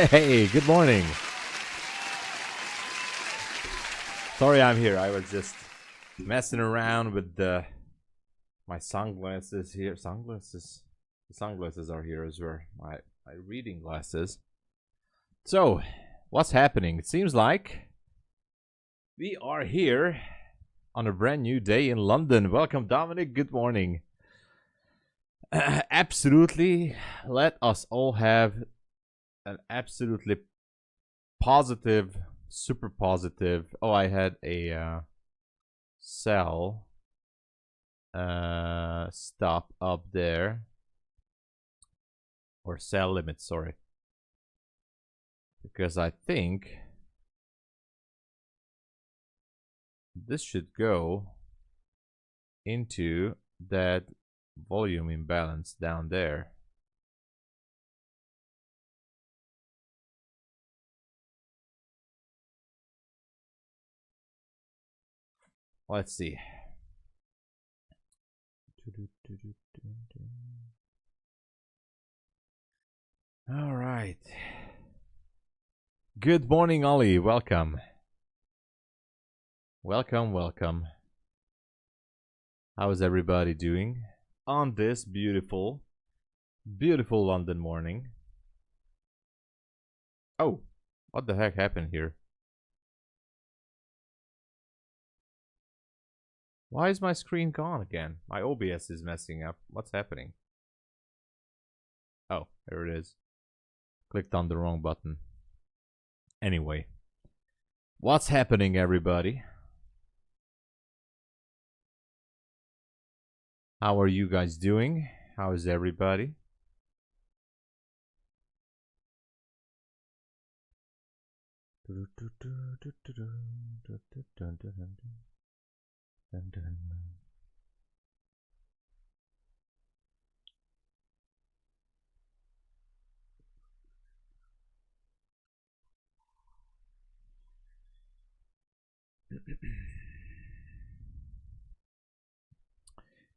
Hey, good morning. Sorry I'm here. I was just messing around with my sunglasses here. Sunglasses? The sunglasses are here as well. My reading glasses. So, what's happening? It seems like we are here on a brand new day in London. Welcome, Dominic. Good morning. Absolutely. Let us all have an absolutely positive, super positive. Oh, I had a sell stop up there, or sell limit, sorry, because I think this should go into that volume imbalance down there. Let's see. All right. Good morning, Ollie. Welcome. Welcome, welcome. How is everybody doing on this beautiful, beautiful London morning? Oh, what the heck happened here? Why is my screen gone again? My OBS is messing up. What's happening? Oh, there it is. Clicked on the wrong button. Anyway, what's happening, everybody? How are you guys doing? How is everybody?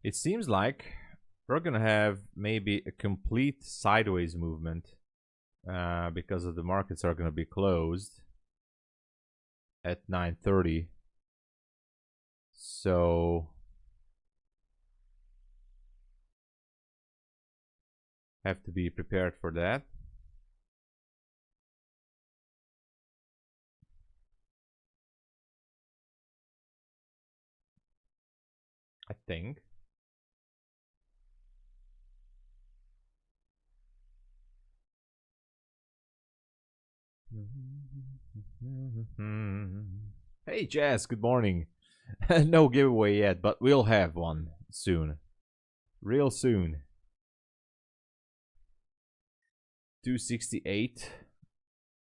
It seems like we're gonna have maybe a complete sideways movement because of the markets are gonna be closed at 9:30. So have to be prepared for that. I think. Hey Jazz, good morning. No giveaway yet, but we'll have one soon. Real soon. 268.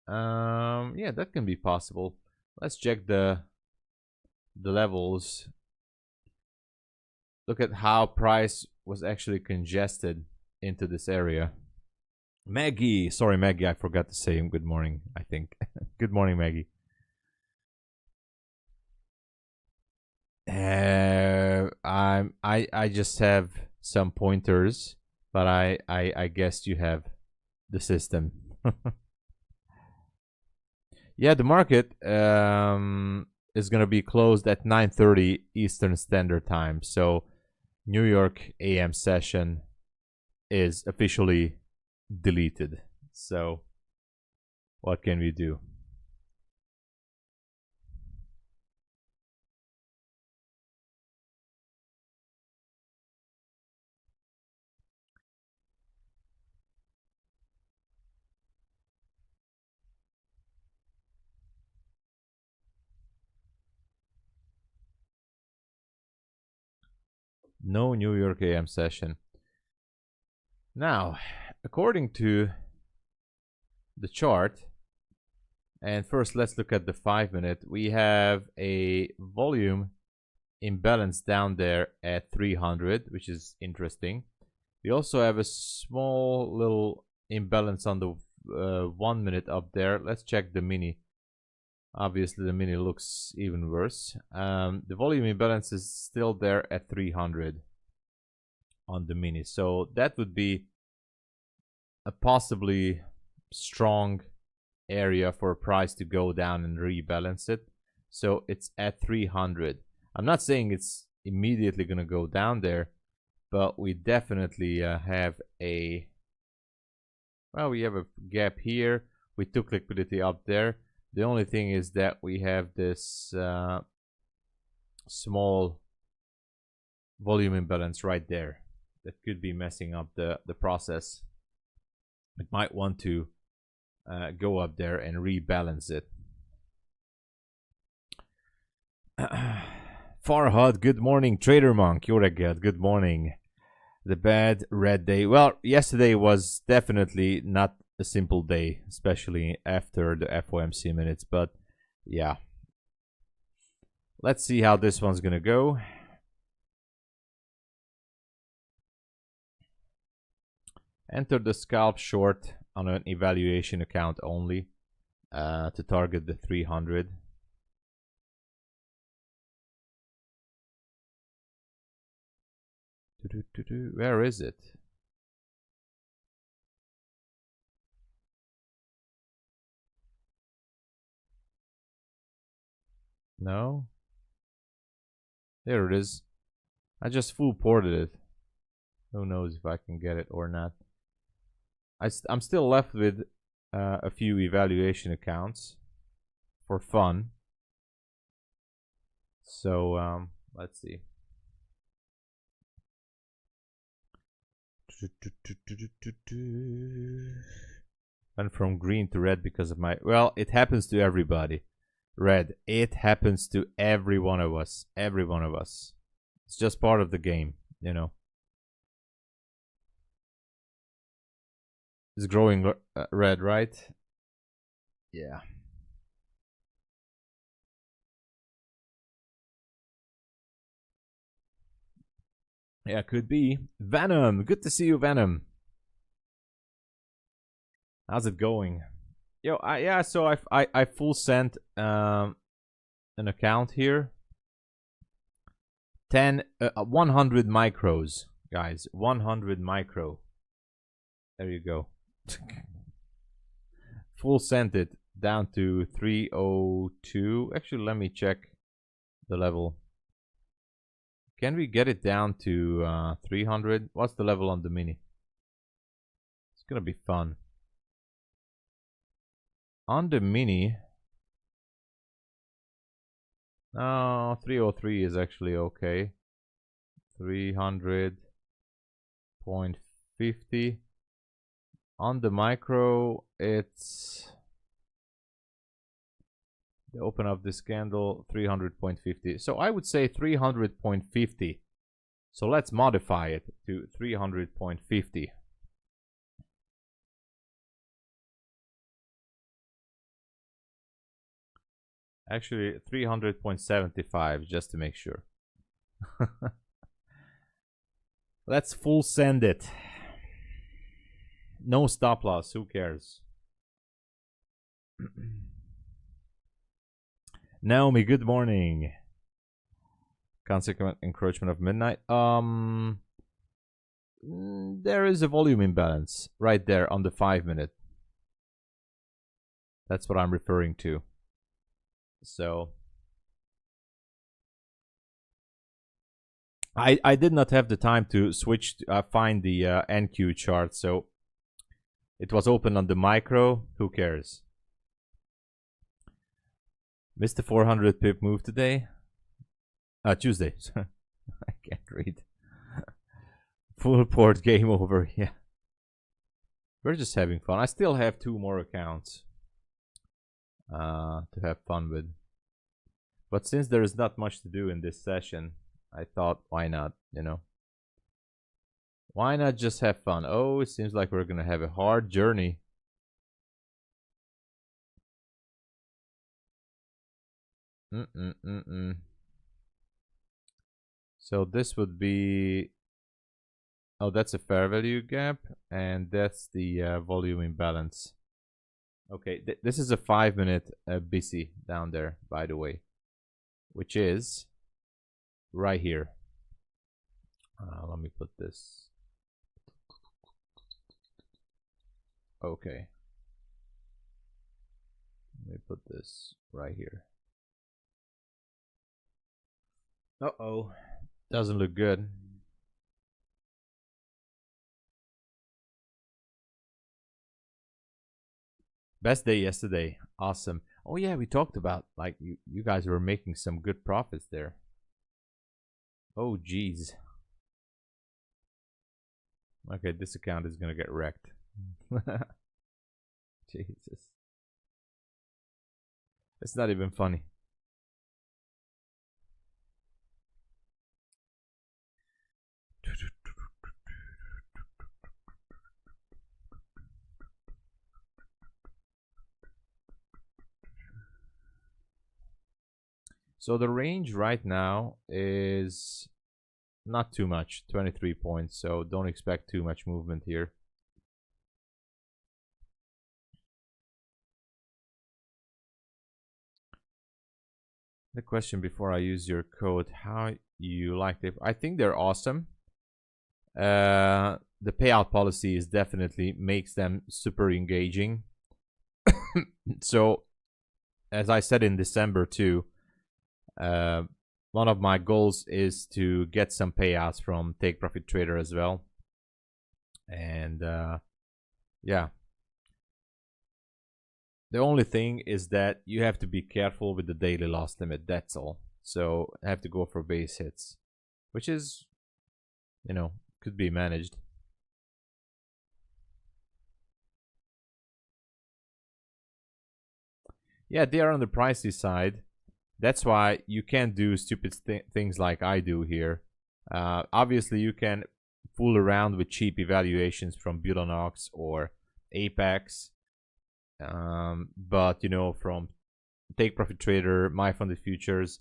Yeah, that can be possible. Let's check the levels. Look at how price was actually congested into this area. Maggie, sorry Maggie, I forgot to say good morning, I think. Good morning, Maggie. I just have some pointers, but I guess you have the system. Yeah, the market is gonna be closed at 9:30 Eastern Standard Time. So New York AM session is officially deleted. So what can we do? No New York AM session. Now, according to the chart, and first let's look at the 5-minute, we have a volume imbalance down there at 300, which is interesting. We also have a small little imbalance on the 1-minute up there. Let's check the mini. Obviously the mini looks even worse. The volume imbalance is still there at 300 on the mini, so that would be a possibly strong area for a price to go down and rebalance it. So it's at 300. I'm not saying it's immediately going to go down there, but we definitely have a, well, we have a gap here. We took liquidity up there. The only thing is that we have this small volume imbalance right there that could be messing up the process. It might want to go up there and rebalance it. Farhad, good morning. Trader Monk, you're a good morning. The bad red day. Well, yesterday was definitely not a simple day, especially after the FOMC minutes, but yeah. Let's see how this one's gonna go. Enter the scalp short on an evaluation account only to target the 300. Where is it? No? There it is. I just full ported it. Who knows if I can get it or not. I'm still left with a few evaluation accounts for fun. So let's see. Went from green to red because of my, well, it happens to everybody. Red, it happens to every one of us. Every one of us. It's just part of the game, you know. It's growing red, right? Yeah. Yeah, could be. Venom, good to see you, Venom. How's it going? Yo, yeah, so I full sent an account here. 100 micros, guys. 100 micro. There you go. Full sent it down to 302. Actually, let me check the level. Can we get it down to 300? What's the level on the mini? It's gonna be fun. On the mini, no, 303 is actually okay. 300.50. On the micro, it's the open of this candle 300.50. So I would say 300.50. So let's modify it to 300.50. Actually 300.75 just to make sure. Let's full send it. No stop loss, who cares? Naomi, good morning. Consequent encroachment of midnight. There is a volume imbalance right there on the 5-minute. That's what I'm referring to. So I did not have the time to switch find the NQ chart, so it was open on the micro. Who cares? Missed the 400 pip move today. Tuesday. I can't read. Full port, game over. Yeah. We're just having fun. I still have 2 more accounts to have fun with. But since there is not much to do in this session, I thought, why not, you know? Why not just have fun? Oh, it seems like we're gonna have a hard journey. So this would be, oh, that's a fair value gap, and that's the volume imbalance. Okay, this is a 5-minute BC down there, by the way, which is right here. Let me put this. Okay. Let me put this right here. Uh-oh. Doesn't look good. Best day yesterday. Awesome. Oh yeah, we talked about like you guys were making some good profits there. Oh geez. Okay, this account is gonna get wrecked. Jesus. It's not even funny. So the range right now is not too much, 23 points, so don't expect too much movement here. The question before I use your code, how you like it? I think they're awesome. The payout policy is definitely makes them super engaging. So, as I said in December too, one of my goals is to get some payouts from Take Profit Trader as well. And yeah. The only thing is that you have to be careful with the daily loss limit, that's all. So I have to go for base hits, which is, you know, could be managed. Yeah, they are on the pricey side. That's why you can't do stupid things like I do here. Obviously, you can fool around with cheap evaluations from Bulenox or Apex. But, you know, from Take Profit Trader, MyFundedFutures,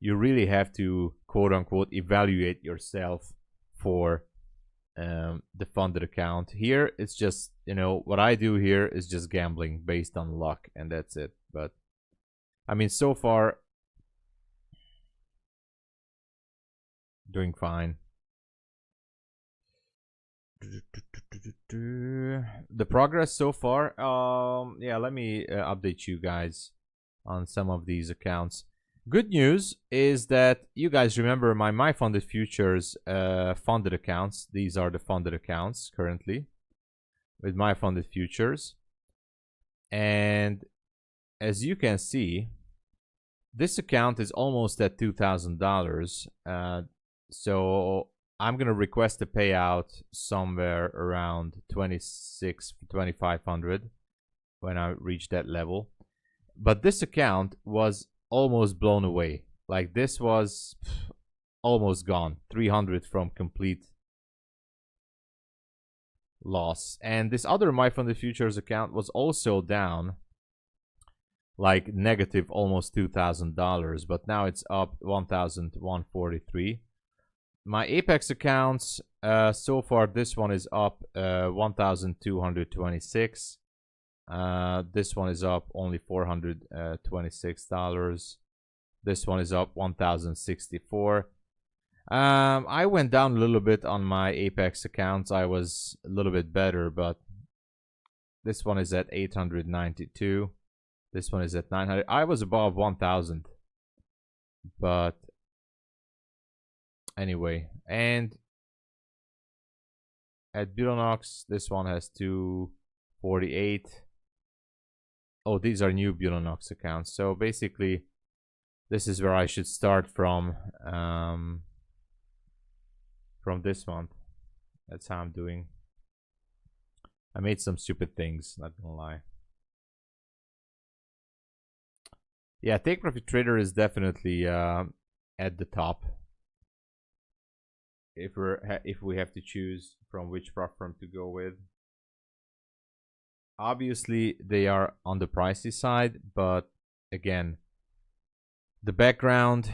you really have to, quote unquote, evaluate yourself for the funded account. Here, it's just, you know, what I do here is just gambling based on luck, and that's it. But, I mean, so far, doing fine. The progress so far, yeah, let me update you guys on some of these accounts. Good news is that you guys remember my MyFundedFutures funded accounts. These are the funded accounts currently with MyFundedFutures. And as you can see, this account is almost at $2,000. So I'm going to request a payout somewhere around 2,500 when I reach that level. But this account was almost blown away. Like, this was almost gone. 300 from complete loss. And this other MyFundedFutures account was also down, like negative almost $2,000, but now it's up 1,143. My Apex accounts, so far this one is up 1,226. This one is up only $426. This one is up 1,064. I went down a little bit on my Apex accounts. I was a little bit better, but this one is at 892. This one is at 900. I was above 1,000, but anyway. And at Bulenox, this one has 248. Oh, these are new Bulenox accounts. So basically, this is where I should start from this month. That's how I'm doing. I made some stupid things, not gonna lie. Yeah, Take Profit Trader is definitely at the top. If we have to choose from which platform to go with. Obviously, they are on the pricey side, but again, the background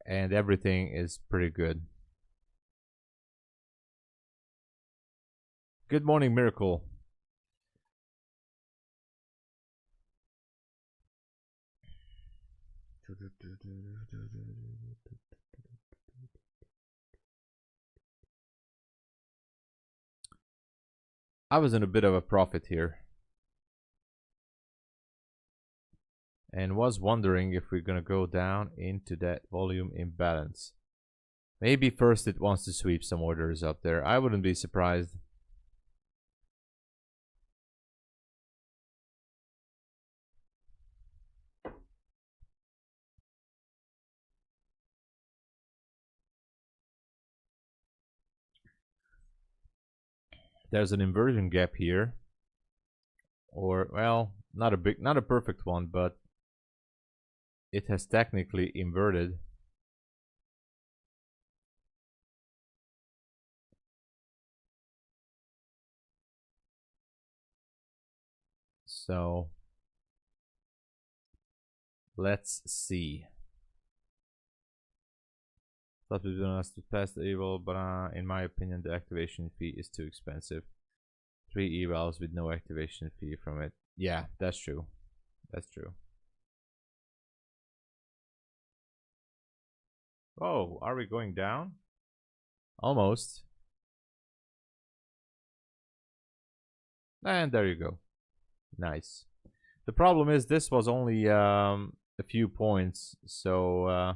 and everything is pretty good. Good morning, Miracle. I was in a bit of a profit here. and was wondering if we're gonna go down into that volume imbalance. Maybe first it wants to sweep some orders up there. I wouldn't be surprised. There's an inversion gap here, or well, not a perfect one, but it has technically inverted. So let's see. Thought we don't have to pass the eval, but in my opinion, the activation fee is too expensive. 3 evals with no activation fee from it. Yeah, that's true. That's true. Oh, are we going down? Almost. And there you go. Nice. The problem is this was only a few points, so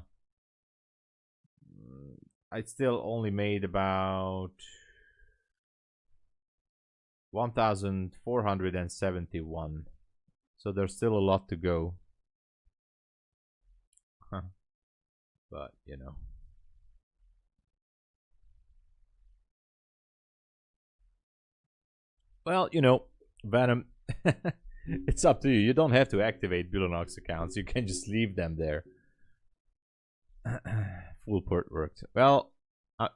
I still only made about 1,471. So there's still a lot to go. But, you know. Well, you know, Venom, it's up to you. You don't have to activate Bulenox accounts. You can just leave them there. Full port worked. Well,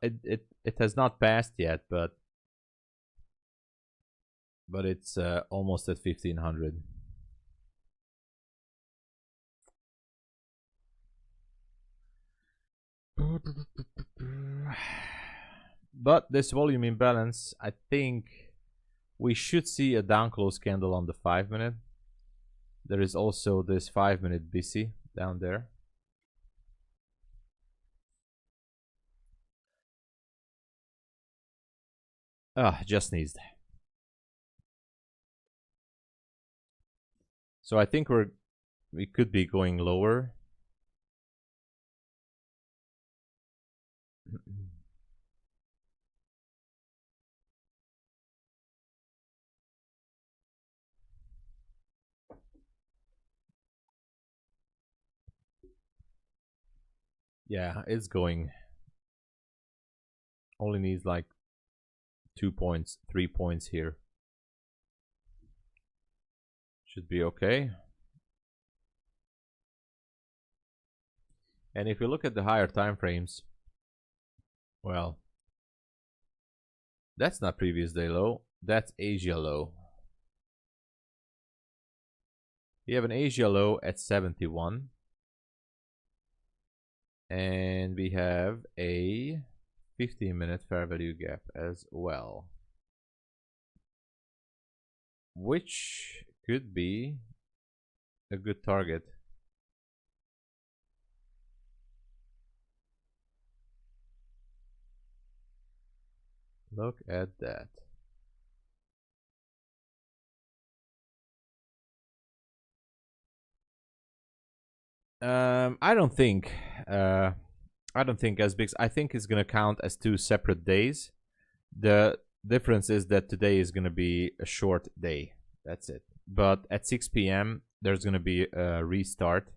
it has not passed yet, but it's almost at 1,500. But this volume imbalance, I think we should see a down close candle on the 5-minute. There is also this 5-minute BC down there. Just sneezed. So I think we could be going lower. Yeah, it's going. Only needs like 2 points, 3 points here. Should be okay. And if you look at the higher time frames, well, that's not previous day low, that's Asia low. We have an Asia low at 71. And we have a 15-minute fair value gap as well, which could be a good target. Look at that. I don't think as big. I think it's gonna count as 2 separate days. The difference is that today is gonna be a short day. That's it. But at 6 p.m. there's gonna be a restart,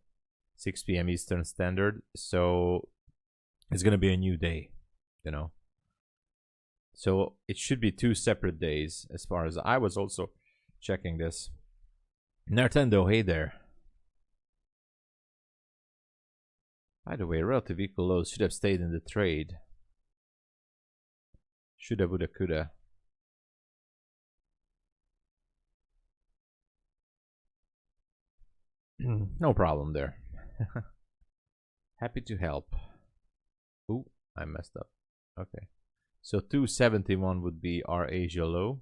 6 p.m. Eastern Standard. So it's gonna be a new day, you know. So it should be 2 separate days as far as I was also checking this. Nintendo, hey there. By the way, relative equal lows should have stayed in the trade. Shoulda, woulda, coulda. No problem there. Happy to help. Ooh, I messed up. Okay. So 271 would be our Asia low.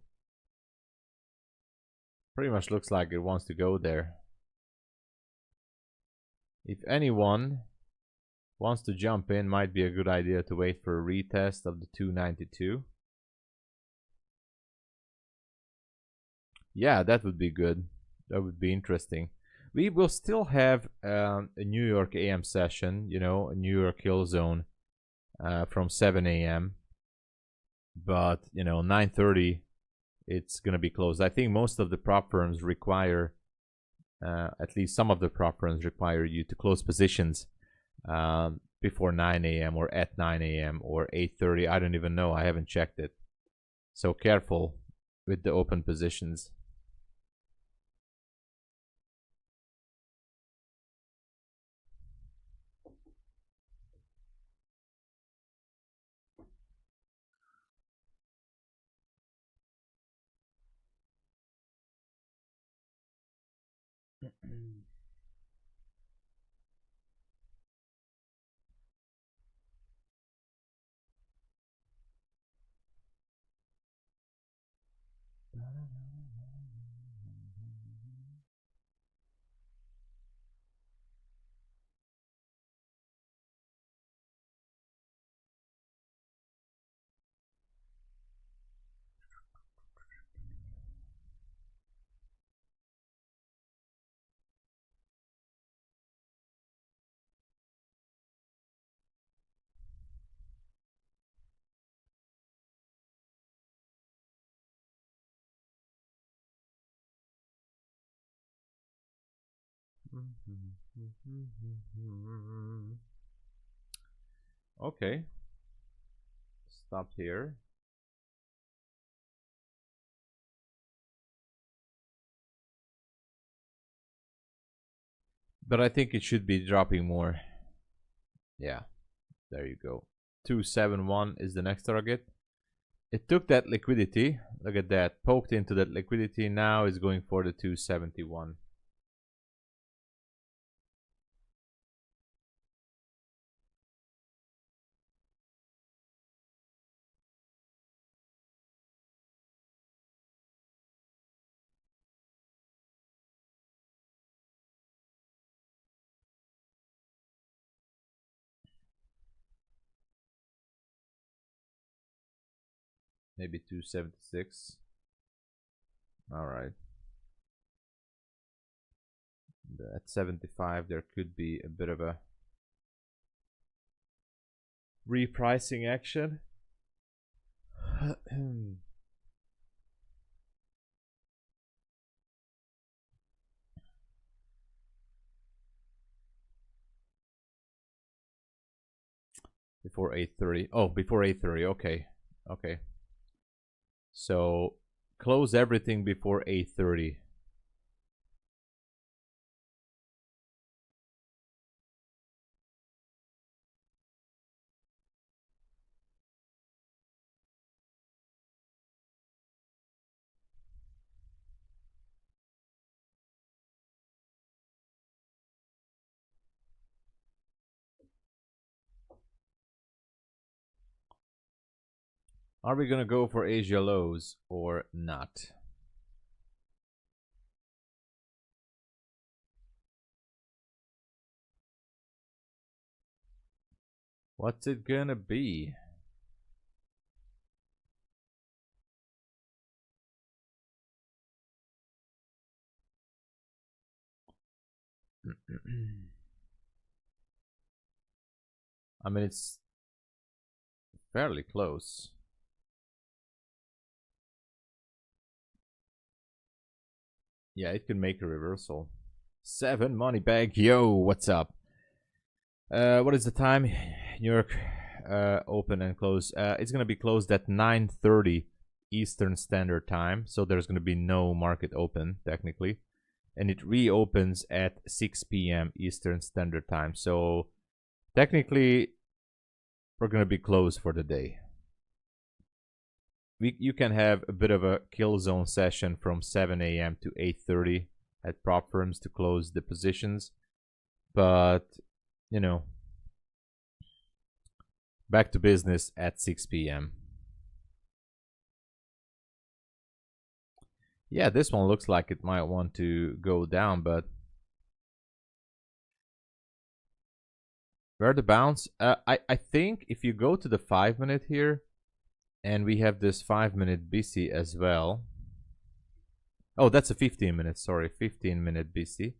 Pretty much looks like it wants to go there. If anyone wants to jump in, might be a good idea to wait for a retest of the 292. Yeah, that would be good. That would be interesting. We will still have a New York AM session, you know, a New York Hill Zone from 7 a.m. But, you know, 9:30, it's going to be closed. I think most of the prop firms require, at least some of the prop firms require you to close positions before 9 a.m. or at 9 a.m. or 8:30. I don't even know. I haven't checked it. So careful with the open positions. Okay. Stop here. But I think it should be dropping more. Yeah, there you go. 271 is the next target. It took that liquidity. Look at that. Poked into that liquidity. Now it's going for the 271. Maybe 276. All right. At 75, there could be a bit of a repricing action. Before 8:30. Oh, before 8:30. Okay. Okay. So close everything before 8:30. Are we gonna go for Asia lows or not? What's it gonna be? I mean, it's fairly close. Yeah, it can make a reversal. 7 money bag. Yo, what's up? What is the time? New York open and close. It's gonna be closed at 9:30 Eastern Standard Time, so there's gonna be no market open technically, and it reopens at 6 p.m. Eastern Standard Time. So technically, we're gonna be closed for the day. You can have a bit of a kill zone session from 7 a.m. to 8:30 at prop firms to close the positions, but you know, back to business at 6 p.m. Yeah, this one looks like it might want to go down, but where the bounce? I think if you go to the 5-minute here, and we have this 5-minute BC as well. Oh, that's a 15-minute. Sorry, 15-minute BC.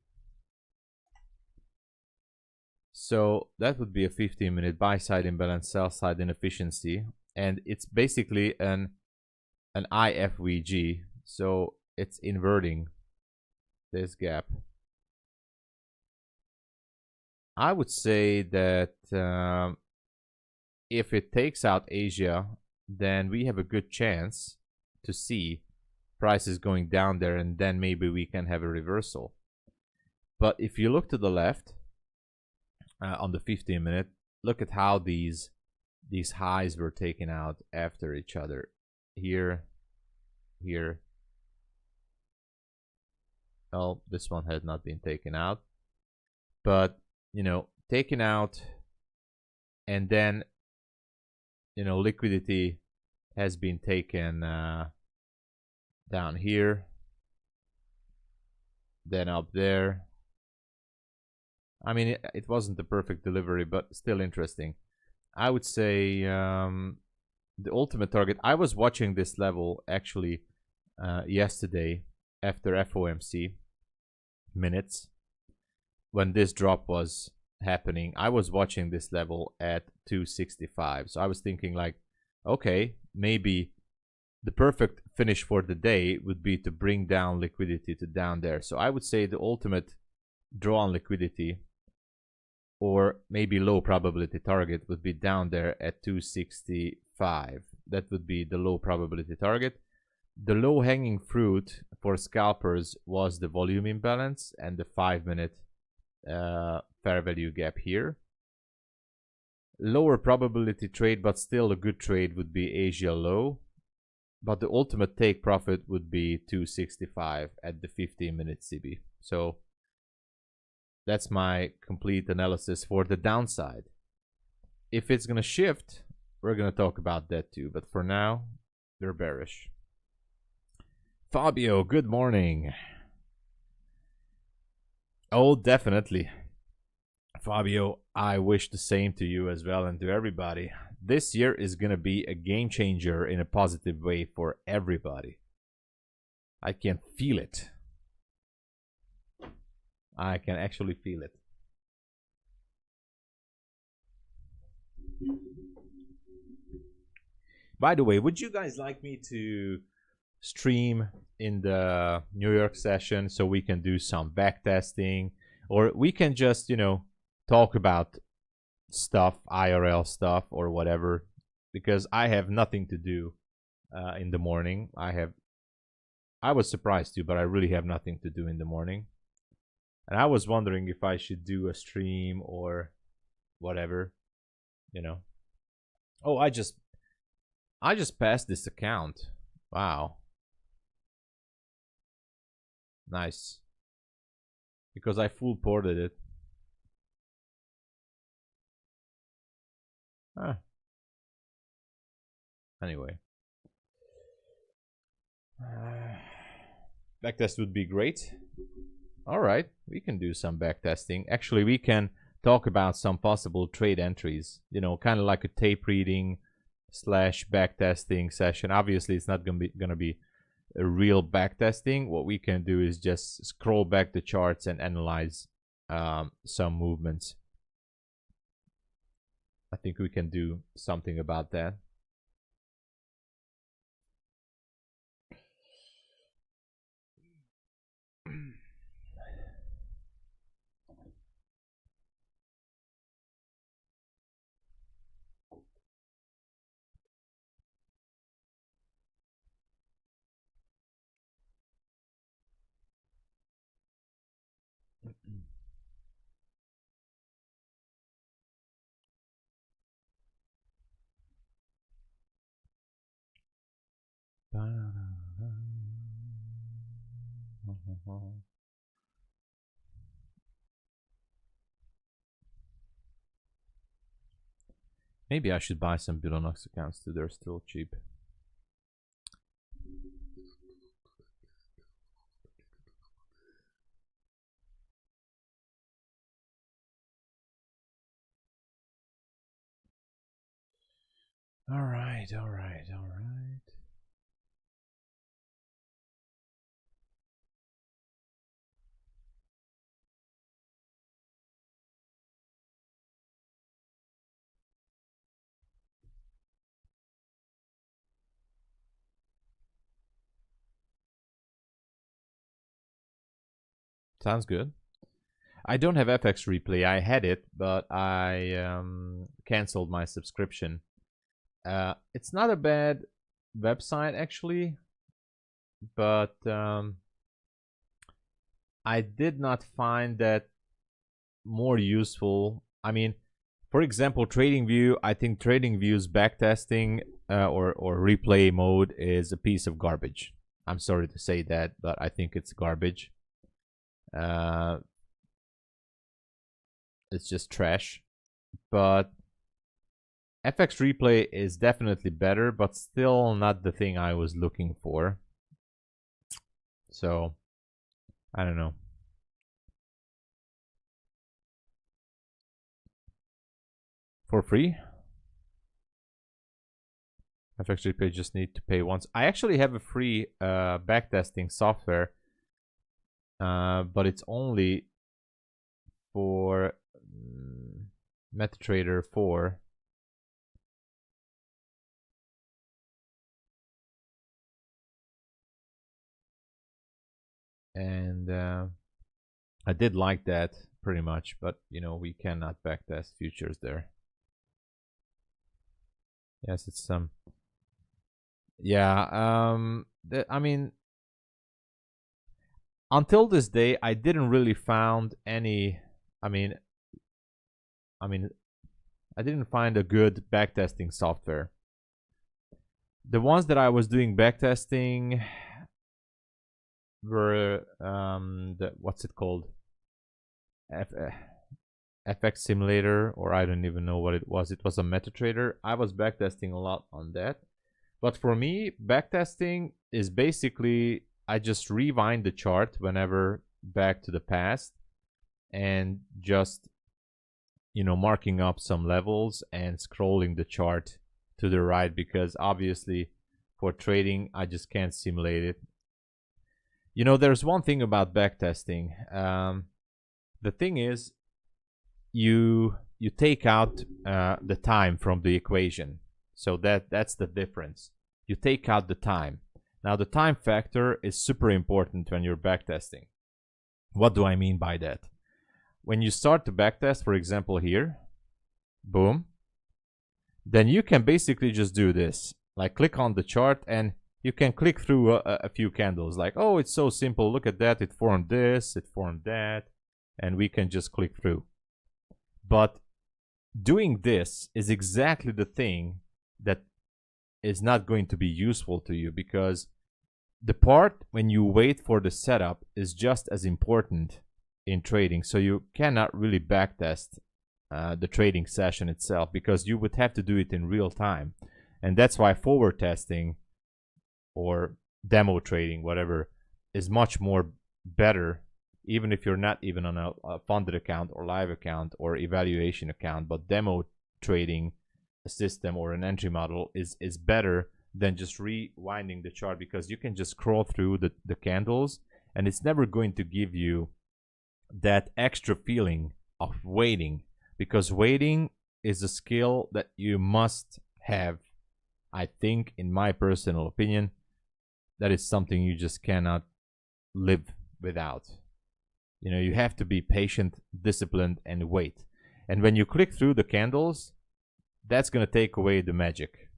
So that would be a 15-minute buy side imbalance, sell side inefficiency, and it's basically an IFVG. So it's inverting this gap. I would say that if it takes out Asia, then we have a good chance to see prices going down there, and then maybe we can have a reversal. But if you look to the left on the 15-minute, look at how these highs were taken out after each other. Here. Oh, this one had not been taken out. But, you know, taken out, and then, you know, liquidity has been taken down here, then up there. I mean, it wasn't the perfect delivery, but still interesting. I would say the ultimate target, I was watching this level actually yesterday after FOMC minutes when this drop was happening. I was watching this level at 265. So I was thinking like, okay, maybe the perfect finish for the day would be to bring down liquidity to down there. So I would say the ultimate draw on liquidity, or maybe low probability target, would be down there at 265. That would be the low probability target. The low hanging fruit for scalpers was the volume imbalance and the 5-minute fair value gap here. Lower probability trade, but still a good trade, would be Asia low. But the ultimate take profit would be 265 at the 15-minute CB. So that's my complete analysis for the downside. If it's going to shift, we're going to talk about that too. But for now, we're bearish. Fabio, good morning. Oh, definitely. Fabio, I wish the same to you as well, and to everybody. This year is going to be a game changer in a positive way for everybody. I can feel it. I can actually feel it. By the way, would you guys like me to stream in the New York session so we can do some backtesting, or we can just, you know, talk about stuff, IRL stuff or whatever, because I have nothing to do in the morning. I was surprised too, but I really have nothing to do in the morning. And I was wondering if I should do a stream or whatever, you know. Oh, I just passed this account. Wow. Nice. Because I full ported it. Anyway. Backtest would be great. All right, we can do some backtesting. Actually, we can talk about some possible trade entries, you know, kind of like a tape reading / backtesting session. Obviously, it's not gonna be a real backtesting. What we can do is just scroll back the charts and analyze some movements. I think we can do something about that. Maybe I should buy some Bulenox accounts too. They're still cheap. All right, all right, all right. Sounds good. I don't have FX Replay. I had it, but I canceled my subscription. It's not a bad website actually, but I did not find that more useful. I mean, for example, TradingView, I think TradingView's backtesting or replay mode is a piece of garbage. I'm sorry to say that, but I think it's garbage. It's just trash. But FX Replay is definitely better, but still not the thing I was looking for. So, I don't know. For free? FX Replay just need to pay once. I actually have a free backtesting software, but it's only for MetaTrader 4. And I did like that pretty much, but you know, we cannot backtest futures there. Yes, it's some. Yeah, I mean, until this day, I didn't really found any. I didn't find a good backtesting software. The ones that I was doing backtesting were what's it called? FX Simulator, or I don't even know what it was. It was a MetaTrader. I was backtesting a lot on that. But for me, backtesting is basically I just rewind the chart whenever back to the past and just, you know, marking up some levels and scrolling the chart to the right, because obviously for trading, I just can't simulate it. You know, there's one thing about backtesting. The thing is, you take out the time from the equation. So that's the difference. You take out the time. Now the time factor is super important when you're backtesting. What do I mean by that? When you start to backtest, for example here, boom, then you can basically just do this. Like click on the chart and you can click through a few candles. Like, oh, it's so simple. Look at that. It formed this, it formed that. And we can just click through. But doing this is exactly the thing that is not going to be useful to you, because the part when you wait for the setup is just as important in trading. So you cannot really backtest the trading session itself, because you would have to do it in real time. And that's why forward testing or demo trading, whatever, is much more better, even if you're not even on a funded account or live account or evaluation account. But demo trading a system or an entry model is better than just rewinding the chart, because you can just scroll through the candles and it's never going to give you that extra feeling of waiting, because waiting is a skill that you must have. I think, in my personal opinion, that is something you just cannot live without. You know, you have to be patient, disciplined, and wait. And when you click through the candles, that's going to take away the magic,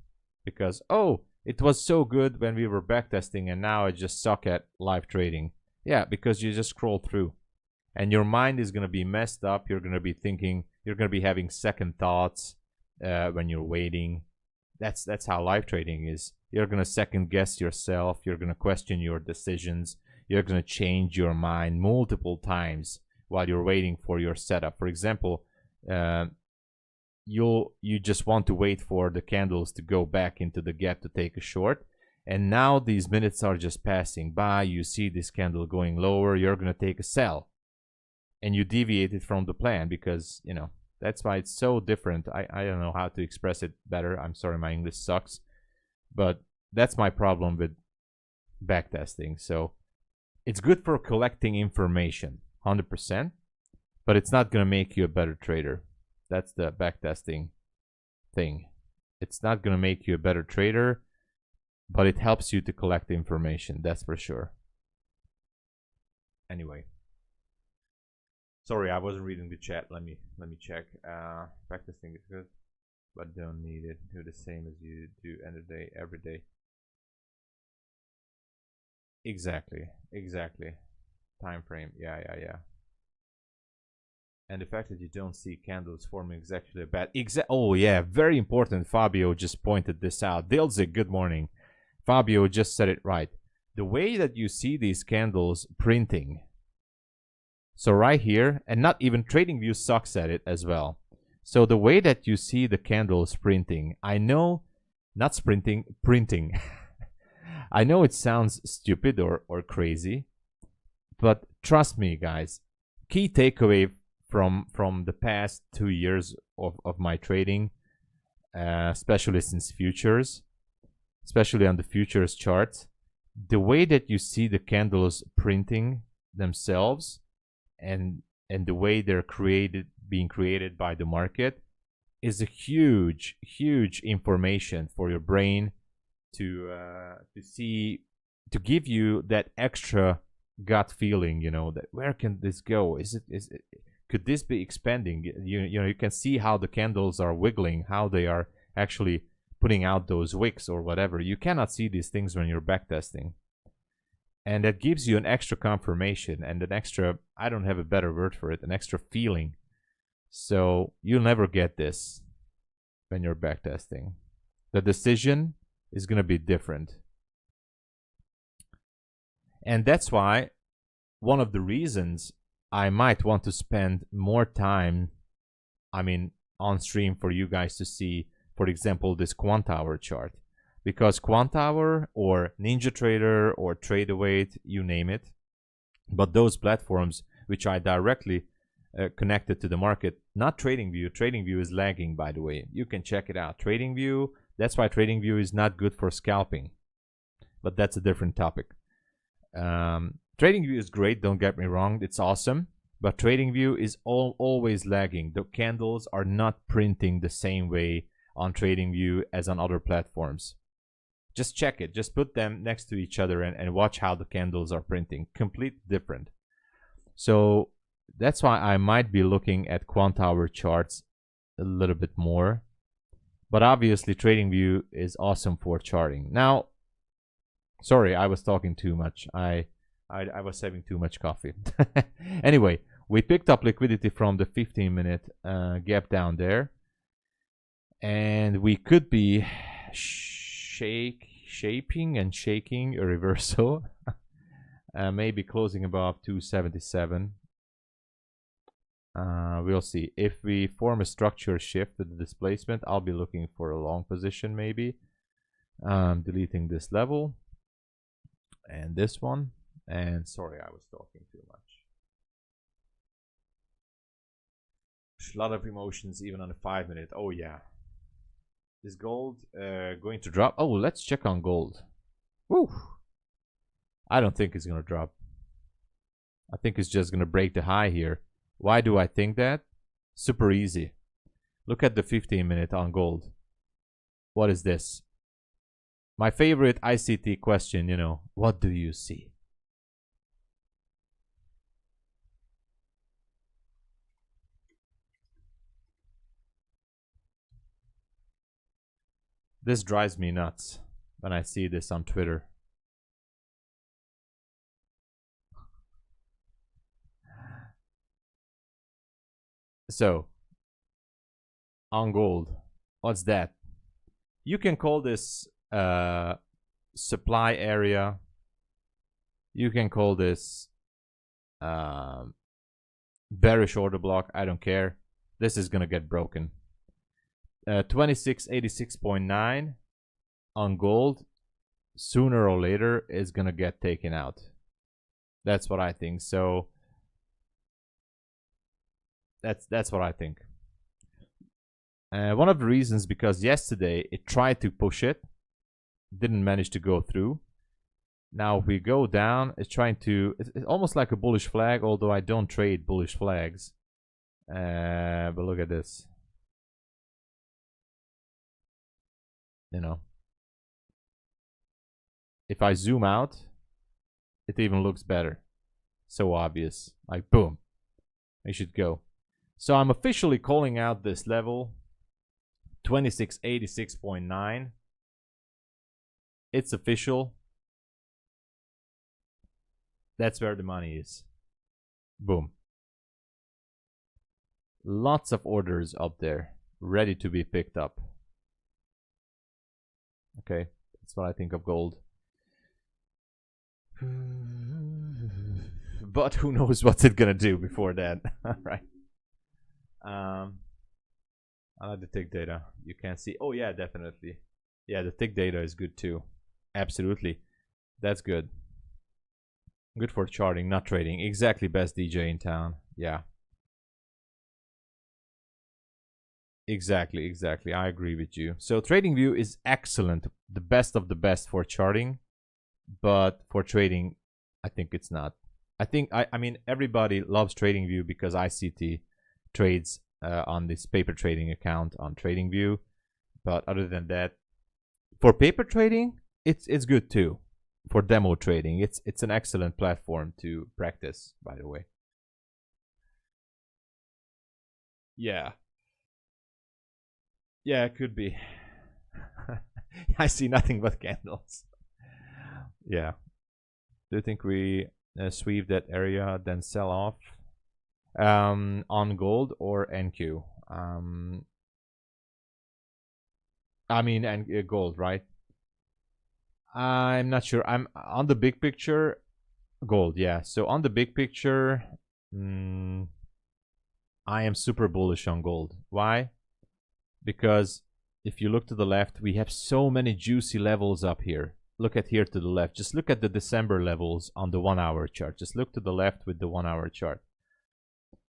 because, oh, it was so good when we were backtesting and now I just suck at live trading. Yeah, because you just scroll through and your mind is going to be messed up. You're going to be thinking, you're going to be having second thoughts when you're waiting. That's how live trading is. You're going to second guess yourself. You're going to question your decisions. You're going to change your mind multiple times while you're waiting for your setup. For example, you just want to wait for the candles to go back into the gap to take a short, and now these minutes are just passing by. You see this candle going lower. You're going to take a sell, and you deviated from the plan, because, you know, that's why it's so different. I don't know how to express it better. I'm sorry, my English sucks, but that's my problem with backtesting. So it's good for collecting information, 100%, but it's not going to make you a better trader. That's the backtesting thing. It's not going to make you a better trader, but it helps you to collect information. That's for sure. Anyway. Sorry, I wasn't reading the chat. Let me check. Backtesting is good, but don't need it. Do the same as you do end of day every day. Exactly. Time frame. Yeah. And the fact that you don't see candles forming is actually a bad. Oh yeah, very important. Fabio just pointed this out. Dilzik, good morning. Fabio just said it right. The way that you see these candles printing. So right here, and not even TradingView sucks at it as well. So the way that you see the candles printing, I know, not sprinting, printing. I know it sounds stupid or crazy, but trust me, guys. Key takeaway from the past 2 years of my trading, especially since futures, especially on the futures charts, the way that you see the candles printing themselves and the way they're being created by the market is a huge information for your brain to see, to give you that extra gut feeling, you know, that where can this go? Could this be expanding? You know, you can see how the candles are wiggling, how they are actually putting out those wicks or whatever. You cannot see these things when you're backtesting. And that gives you an extra confirmation and an extra, I don't have a better word for it, an extra feeling. So you'll never get this when you're backtesting. The decision is going to be different. And that's why one of the reasons I might want to spend more time, on stream for you guys to see, for example, this Quant Hour chart. Because Quant Hour or NinjaTrader or TradeAway, you name it, but those platforms which are directly connected to the market, not TradingView. TradingView is lagging, by the way. You can check it out. TradingView, that's why TradingView is not good for scalping. But that's a different topic. TradingView is great, don't get me wrong, it's awesome, but TradingView is always lagging. The candles are not printing the same way on TradingView as on other platforms. Just check it, just put them next to each other and watch how the candles are printing. Completely different. So that's why I might be looking at Quant Hour charts a little bit more. But obviously TradingView is awesome for charting. Now, sorry, I was talking too much. I was having too much coffee. Anyway, we picked up liquidity from the 15-minute gap down there. And we could be shaping and shaking a reversal. Maybe closing above 277. We'll see. If we form a structure shift with the displacement, I'll be looking for a long position maybe. Deleting this level. And this one. And sorry, I was talking too much. A lot of emotions even on the 5-minute. Oh yeah. Is gold going to drop? Oh, let's check on gold. Woo! I don't think it's going to drop. I think it's just going to break the high here. Why do I think that? Super easy. Look at the 15-minute on gold. What is this? My favorite ICT question, you know. What do you see? This drives me nuts when I see this on Twitter. So, on gold, what's that? You can call this supply area. You can call this bearish order block. I don't care. This is gonna get broken. 2686.9 on gold, sooner or later is gonna get taken out. That's what I think. So that's what I think. One of the reasons, because yesterday it tried to push it, didn't manage to go through. Now if we go down, it's trying to, it's almost like a bullish flag, although I don't trade bullish flags. But look at this. You know, if I zoom out, it even looks better. So obvious. Like boom. I should go. So I'm officially calling out this level 2686.9. It's official. That's where the money is. Boom. Lots of orders up there, ready to be picked up. Okay, that's what I think of gold. But who knows what's it gonna do before that. Alright. I like the tick data. You can't see. Oh yeah, definitely. Yeah, the tick data is good too. Absolutely. That's good. Good for charting, not trading. Exactly, best DJ in town. Yeah. Exactly. I agree with you. So TradingView is excellent. The best of the best for charting. But for trading, I think it's not. I mean, everybody loves TradingView because ICT trades on this paper trading account on TradingView. But other than that, for paper trading, it's good too. For demo trading, it's an excellent platform to practice, by the way. Yeah. Yeah, it could be. I see nothing but candles. Yeah. Do you think we sweep that area, then sell off? On gold or NQ? I mean, gold, right? I'm not sure. I'm on the big picture. Gold, yeah. So on the big picture, I am super bullish on gold. Why? Because if you look to the left, we have so many juicy levels up here. Look at here to the left. Just look at the December levels on the 1 hour chart. Just look to the left with the 1 hour chart.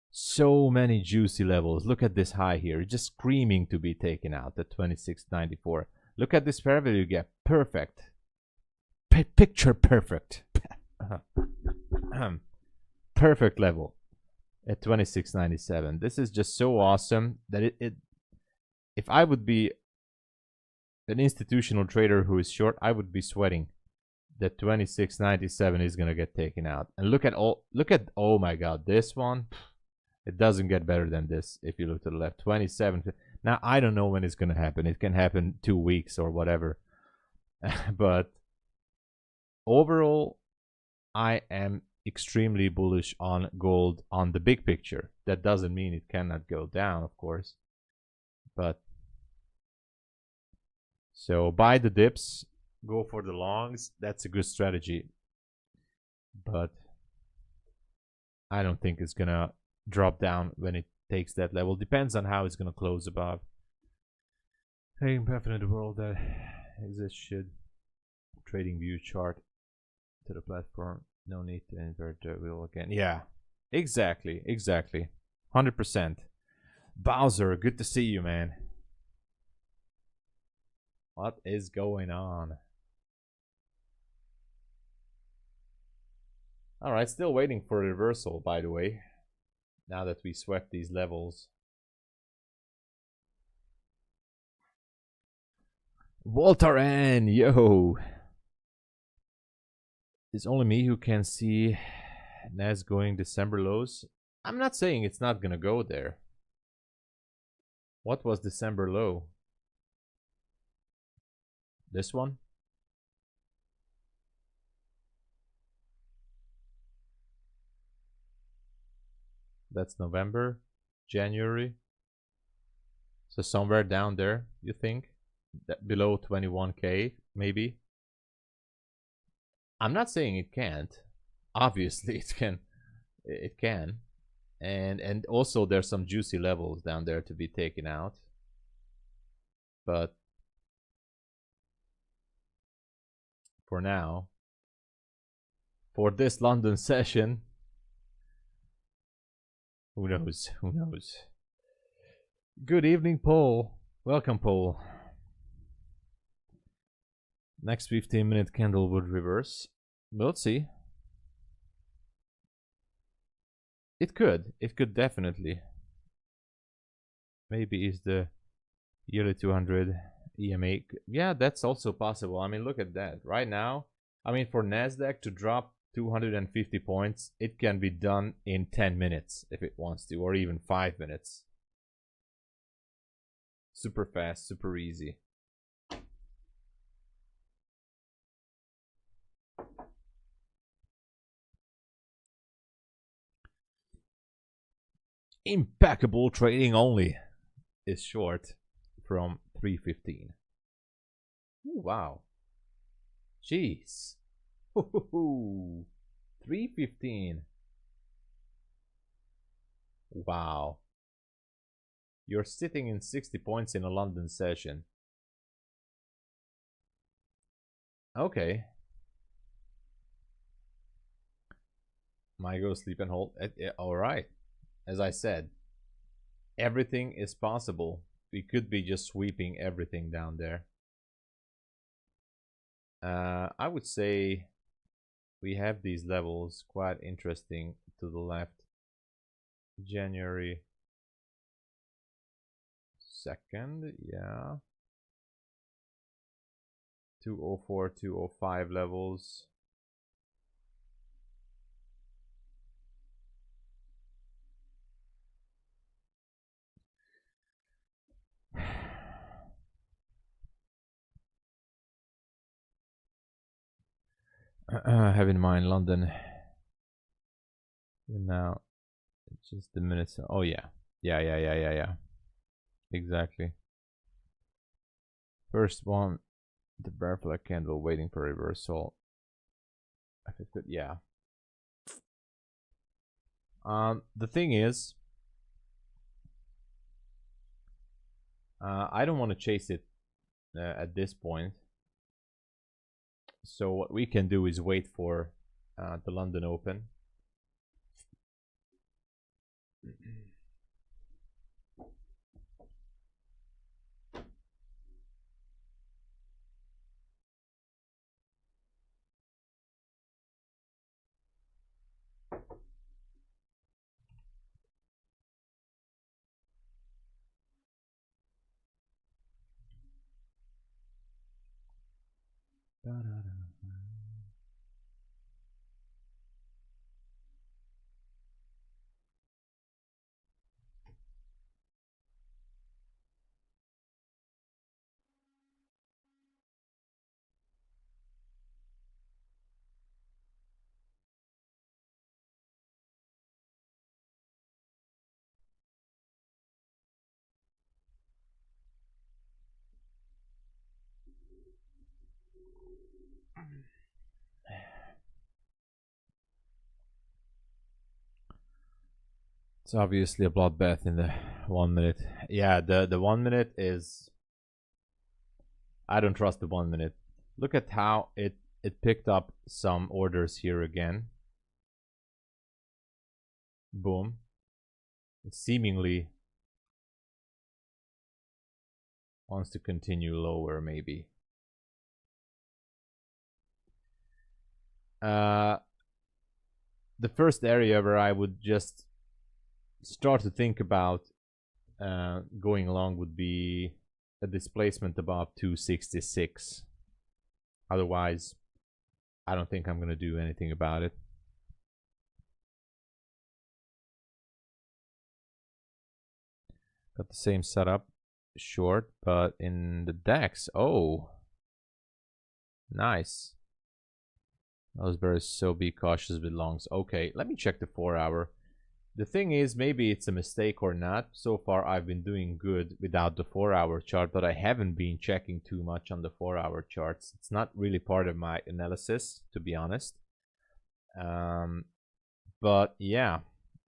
So many juicy levels. Look at this high here. Just screaming to be taken out at 26.94. Look at this fair value gap. Perfect. Picture perfect. Perfect level at 26.97. This is just so awesome that if I would be an institutional trader who is short, I would be sweating that 26.97 is gonna get taken out. And look at oh my god, this one, it doesn't get better than this. If you look to the left, 27. Now I don't know when it's gonna happen. It can happen 2 weeks or whatever. But overall, I am extremely bullish on gold on the big picture. That doesn't mean it cannot go down, of course. But so buy the dips, go for the longs. That's a good strategy. But I don't think it's gonna drop down when it takes that level. Depends on how it's gonna close above. Hey, pattern in the world that exists should TradingView chart to the platform. No need to invert the wheel again. Yeah, exactly. 100%. Bowser, good to see you, man. What is going on? Alright, still waiting for a reversal, by the way. Now that we swept these levels. Walter N, yo! It's only me who can see Nas going December lows. I'm not saying it's not gonna go there. What was December low? This one? That's November, January. So somewhere down there, you think? That below 21k, maybe? I'm not saying it can't. Obviously, it can. It can. And also there's some juicy levels down there to be taken out. But for now, for this London session, who knows? Who knows? Good evening, Paul. Welcome, Paul. Next 15-minute candle would reverse. We'll see. It could. It could definitely. Maybe is the yearly 200 EMA. Yeah, that's also possible. I mean, look at that. Right now, I mean, for NASDAQ to drop 250 points. It can be done in 10 minutes if it wants to, or even 5 minutes. Super fast, super easy. Impeccable trading only is short from 315. Ooh, wow. Jeez. 315. Wow. You're sitting in 60 points in a London session. Okay. Might go sleep and hold. Alright. As I said, everything is possible. We could be just sweeping everything down there. I would say we have these levels quite interesting to the left. January 2nd, yeah. 204, 205 levels. Have in mind London. Now, just the minutes. Oh yeah, yeah. Exactly. First one, the bear flag candle waiting for reversal. Yeah. The thing is, I don't want to chase it at this point. So what we can do is wait for the London Open. It's obviously a bloodbath in the 1 minute. Yeah, the 1 minute is... I don't trust the 1 minute. Look at how it picked up some orders here again. Boom. It seemingly wants to continue lower, maybe. The first area where I would just start to think about going along would be a displacement above 266. Otherwise, I don't think I'm going to do anything about it. Got the same setup, short, but in the DAX. Oh, nice. Those bears, so be cautious with longs. Okay, let me check the 4 hour. The thing is, maybe it's a mistake or not. So far, I've been doing good without the 4 hour chart, but I haven't been checking too much on the 4 hour charts. It's not really part of my analysis, to be honest. But yeah,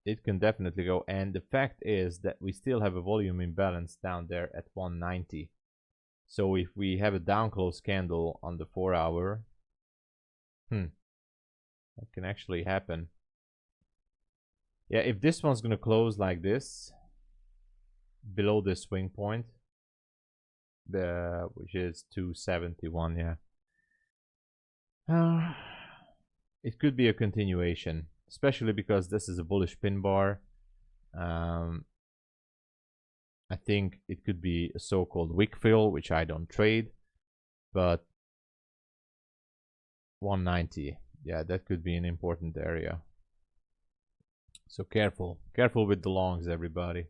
it can definitely go. And the fact is that we still have a volume imbalance down there at 190. So if we have a down close candle on the 4 hour, that can actually happen. Yeah, if this one's gonna close like this, below the swing point, which is 271, yeah. It could be a continuation, especially because this is a bullish pin bar. I think it could be a so-called wick fill, which I don't trade, but 190. Yeah, that could be an important area. So careful with the longs, everybody.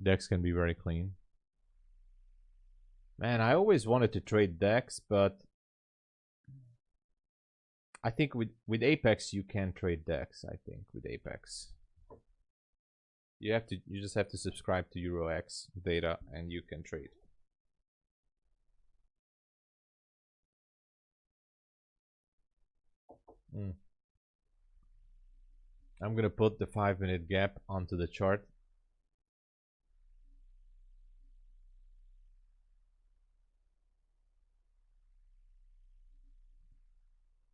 DEX can be very clean. Man, I always wanted to trade DEX, but I think with Apex you can trade DEX. I think with Apex, you just have to subscribe to EuroX data and you can trade. I'm gonna put the 5-minute gap onto the chart.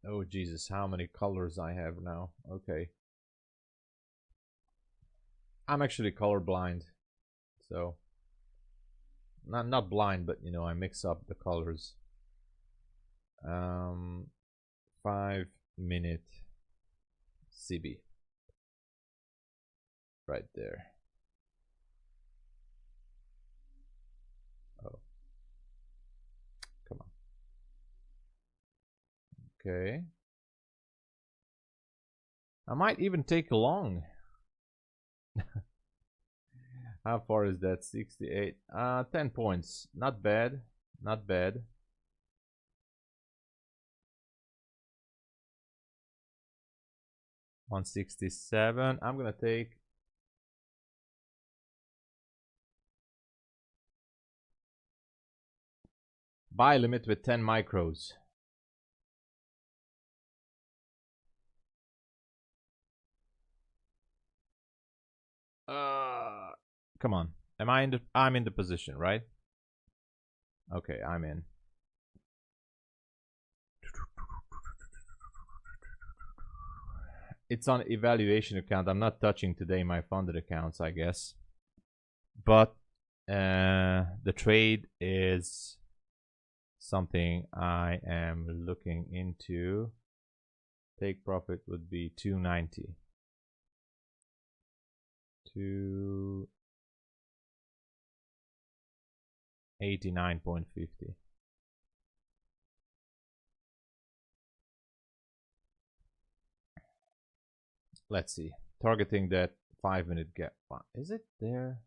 Oh Jesus, how many colors I have now. Okay. I'm actually colorblind. So not blind, but you know, I mix up the colors. 5-minute CB. Right there. Oh. Come on. Okay. I might even take a long. How far is that? 68. 10 points. Not bad. Not bad. $167. I'm gonna take buy limit with 10 micros. Come on. Am I in the I'm in the position, right? Okay, I'm in. It's on evaluation account. I'm not touching today my funded accounts, I guess. But the trade is something I am looking into. Take profit would be 290. 289.50. Let's see. Targeting that 5-minute gap. Is it there?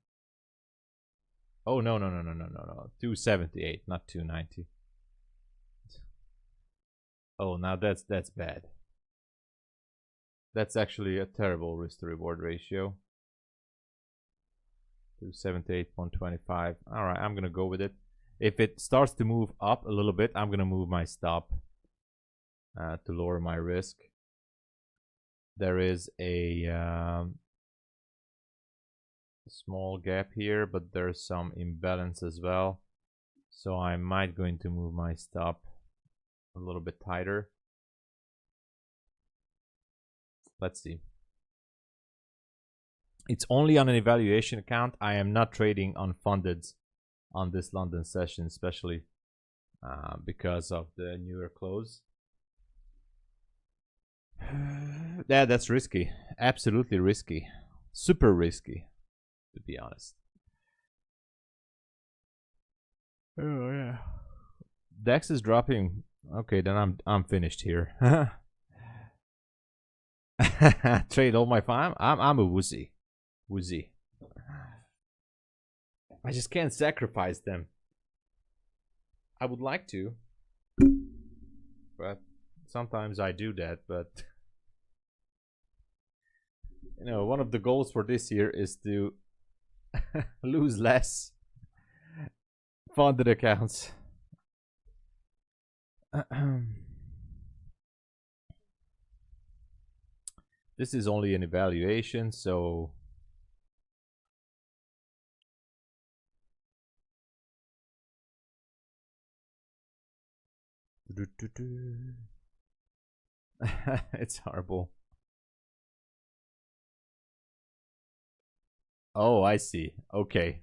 Oh no. 278, not 290. Oh, now that's bad. That's actually a terrible risk to reward ratio. 278.25. All right, I'm gonna go with it. If it starts to move up a little bit, I'm gonna move my stop to lower my risk. There is a small gap here, but there's some imbalance as well. So I might going to move my stop a little bit tighter. Let's see. It's only on an evaluation account. I am not trading on fundeds on this London session, especially because of the newer close. Yeah, that's risky. Absolutely risky. Super risky, to be honest. Oh yeah. DEX is dropping. Okay, then I'm finished here. Trade all my farm. I'm a wussy. I just can't sacrifice them. I would like to, but sometimes I do that. But you know, one of the goals for this year is to lose less funded accounts. This is only an evaluation, so it's horrible. Oh, I see. Okay.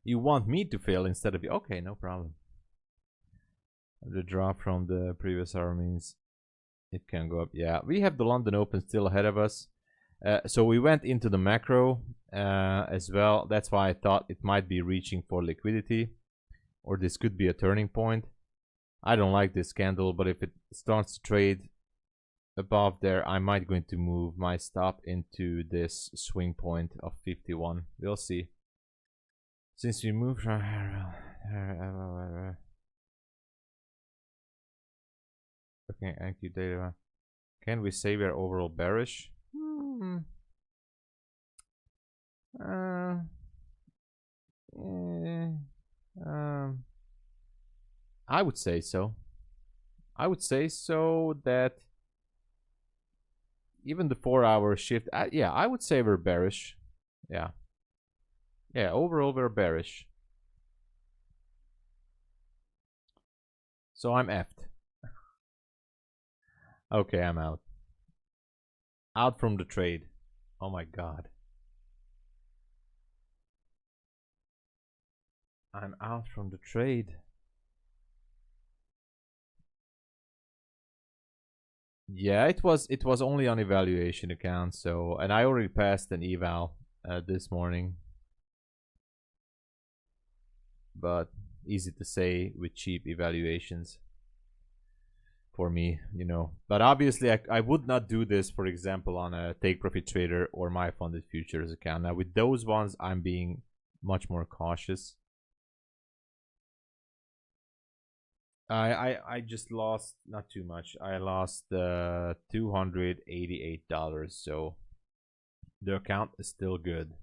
You want me to fail instead of you. Okay, no problem. The drop from the previous hour means it can go up. Yeah, we have the London Open still ahead of us. So we went into the macro as well. That's why I thought it might be reaching for liquidity, or this could be a turning point. I don't like this candle, but if it starts to trade above there, I might going to move my stop into this swing point of 51. We'll see. Since we moved okay, NQ data. Can we say we're overall bearish? I would say so. I would say so that even the 4-hour shift, yeah, I would say we're bearish. Yeah. Yeah, overall we're bearish. So I'm effed. Okay, I'm out. Out from the trade. Oh my god. I'm out from the trade. Yeah, it was only on evaluation account, so, and I already passed an eval this morning. But easy to say with cheap evaluations for me, you know. But obviously I would not do this, for example, on a Take Profit Trader or MyFundedFutures account. Now with those ones, I'm being much more cautious. I just lost not too much. I lost $288, so the account is still good.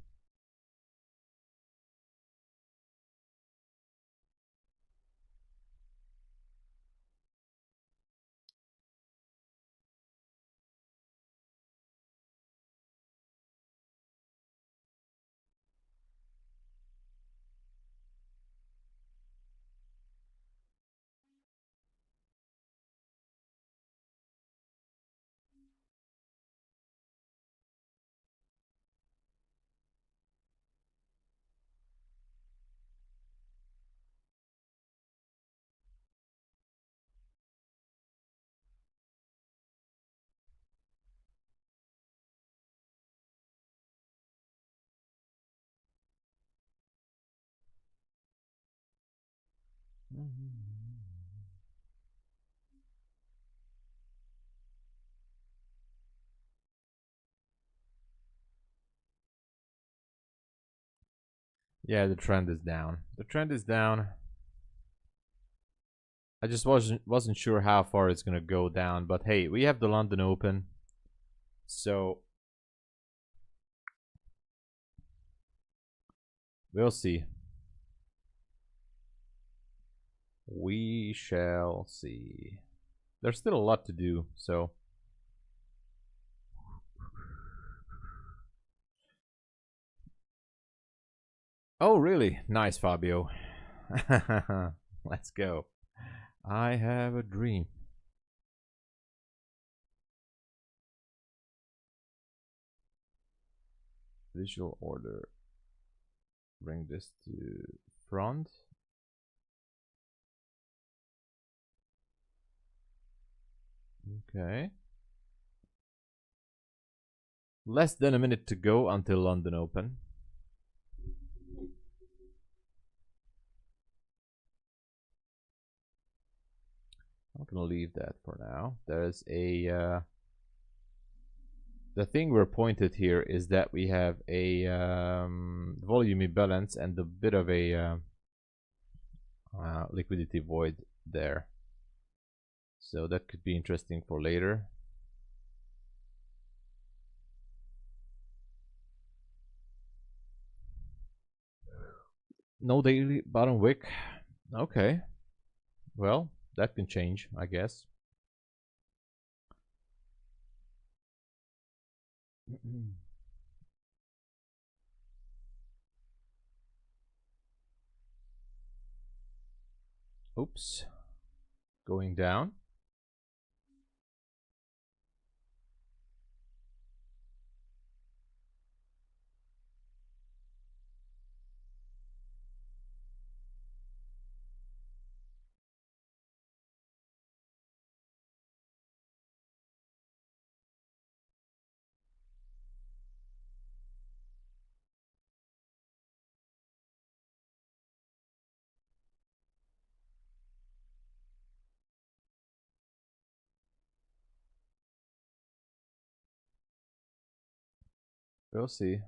Yeah, the trend is down. The trend is down. I just wasn't sure how far it's gonna go down, but hey, we have the London Open, so we'll see. We shall see. There's still a lot to do, so. Oh, really? Nice, Fabio. Let's go. I have a dream. Visual order. Bring this to front. Okay. Less than a minute to go until London Open. I'm gonna leave that for now. There's a the thing we're pointed here is that we have a volume imbalance and a bit of a liquidity void there. So that could be interesting for later. No daily bottom wick. Okay. Well, that can change, I guess. Oops. Going down. We'll see.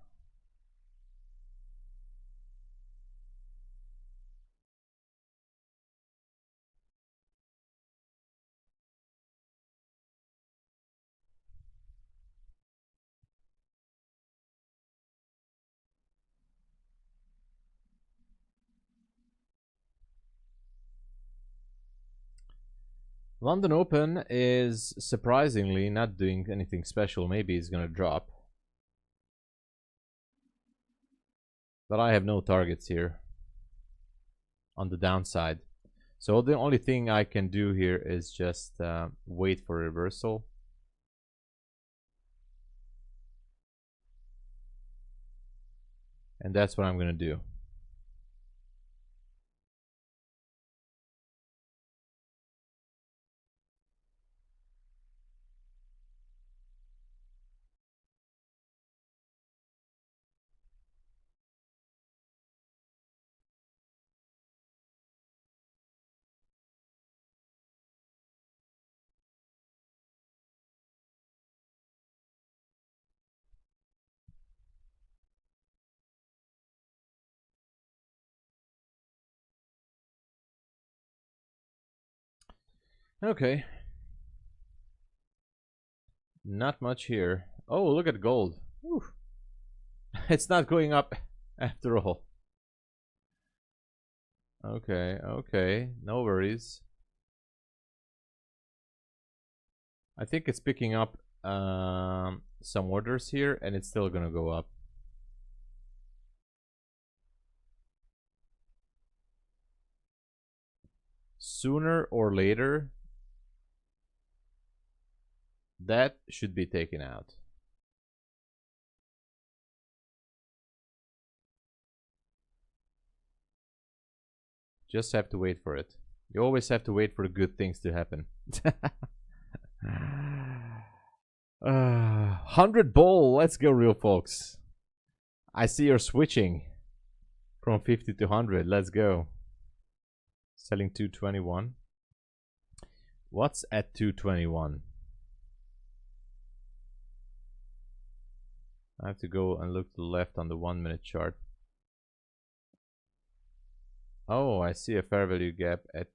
London Open is surprisingly not doing anything special. Maybe it's gonna drop. But I have no targets here on the downside. So the only thing I can do here is just wait for reversal. And that's what I'm gonna do. Okay. Not much here. Oh, look at gold. Whew. It's not going up after all. Okay, okay. No worries. I think it's picking up some orders here, and it's still gonna go up. Sooner or later, that should be taken out. Just have to wait for it. You always have to wait for the good things to happen. 100 bull. Let's go, real folks. I see you're switching from 50 to 100. Let's go. Selling 221. What's at 221? I have to go and look to the left on the 1 minute chart. Oh, I see a fair value gap at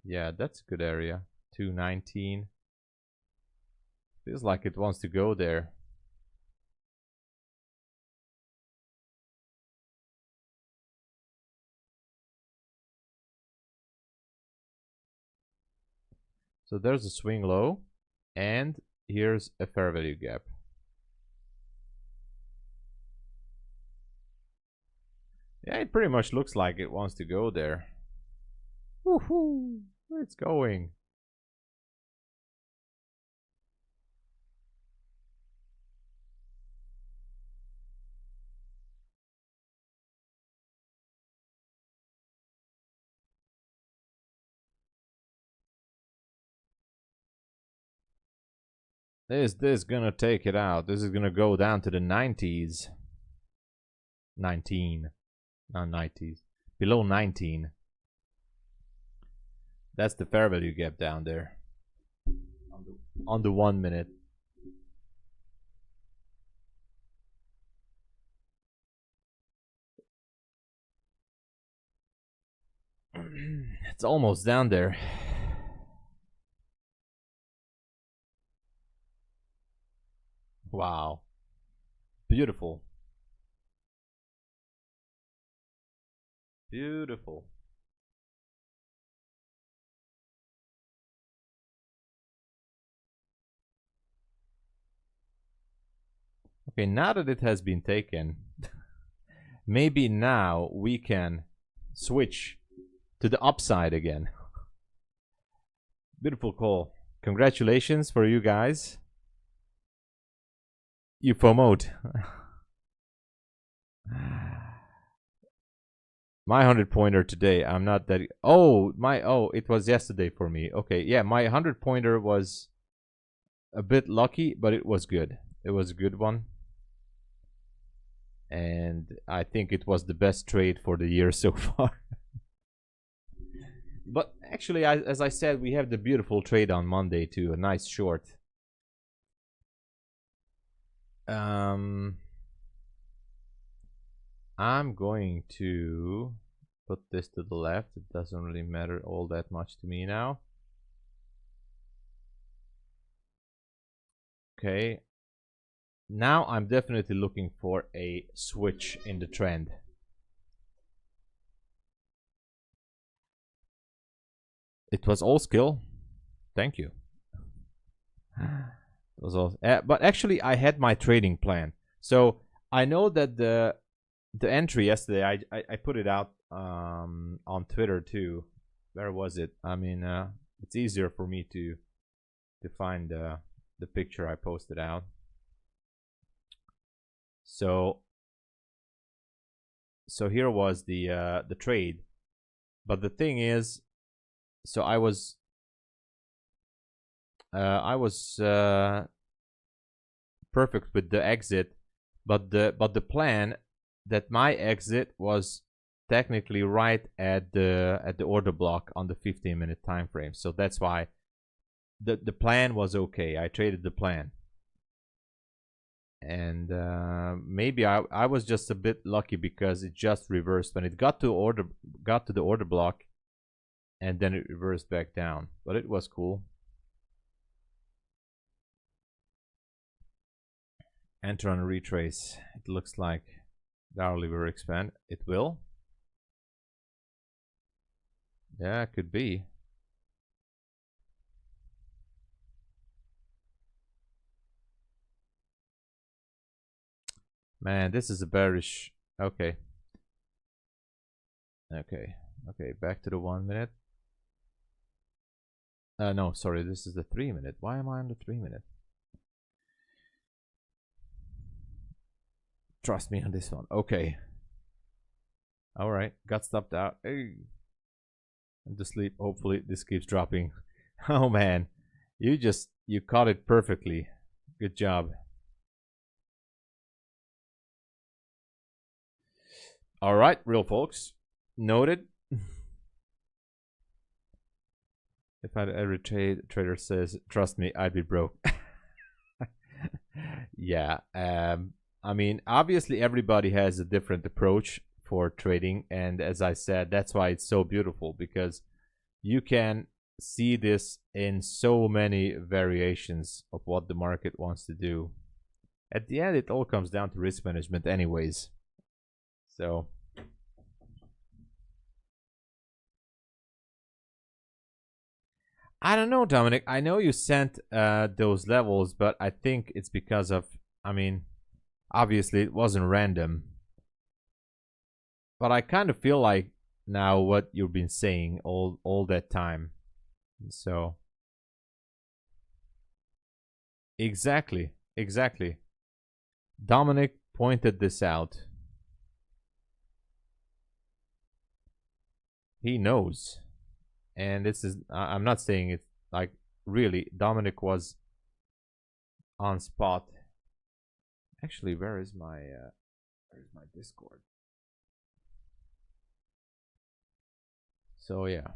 yeah, that's a good area. 219. Feels like it wants to go there. So there's a swing low, and here's a fair value gap. Yeah, it pretty much looks like it wants to go there. Woohoo! Where it's going. This gonna take it out. This is gonna go down to the 90s. 19. Not 90s. Below 19. That's the fair value gap down there. On the 1 minute. It's almost down there. Wow. Beautiful. Beautiful. Okay, now that it has been taken, maybe now we can switch to the upside again. Beautiful call. Congratulations for you guys. You FOMO'd. My 100-pointer today. I'm not that. Oh, it was yesterday for me. Okay, yeah, my 100-pointer was a bit lucky, but it was good. It was a good one. And I think it was the best trade for the year so far. But actually, as I said, we have the beautiful trade on Monday too. A nice short. I'm going to put this to the left. It doesn't really matter all that much to me now. Okay. Now I'm definitely looking for a switch in the trend. It was all skill. Thank you. It was all, but actually I had my trading plan. So I know that the entry yesterday, I put it out on Twitter too. Where was it? I mean, it's easier for me to find the picture I posted out. So here was the trade, but the thing is, so I was perfect with the exit, but the plan that my exit was technically right at the order block on the 15-minute time frame. So that's why the plan was okay. I traded the plan, and maybe I was just a bit lucky because it just reversed when it got to the order block, and then it reversed back down. But it was cool. Enter on retrace. It looks like the hourly will expand. It will. Yeah, it could be. Man, this is a bearish. Okay. Okay. Okay, back to the 1 minute. No, sorry, this is the 3 minute. Why am I on the 3 minute? Trust me on this one. Okay. All right, got stopped out. Hey. And to sleep. Hopefully this keeps dropping. Oh man, you caught it perfectly. Good job. All right, real folks. Noted. If every trader says, "Trust me, I'd be broke." Yeah. I mean, obviously everybody has a different approach for trading, and as I said, that's why it's so beautiful, because you can see this in so many variations of what the market wants to do. At the end, it all comes down to risk management anyways. So I don't know, Dominic. I know you sent those levels, but I think it's because of, I mean, obviously it wasn't random. But I kind of feel like now what you've been saying all that time. So exactly. Dominic pointed this out. He knows. And this is, I'm not saying it like, really, Dominic was on spot. Actually, where's my Discord? So yeah.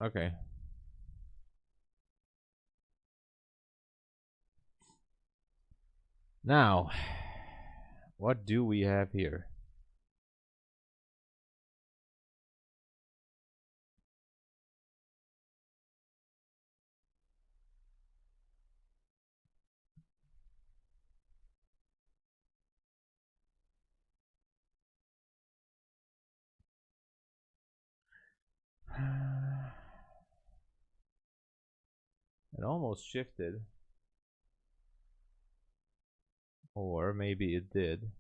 Okay. Now, what do we have here? It almost shifted. Or maybe it did.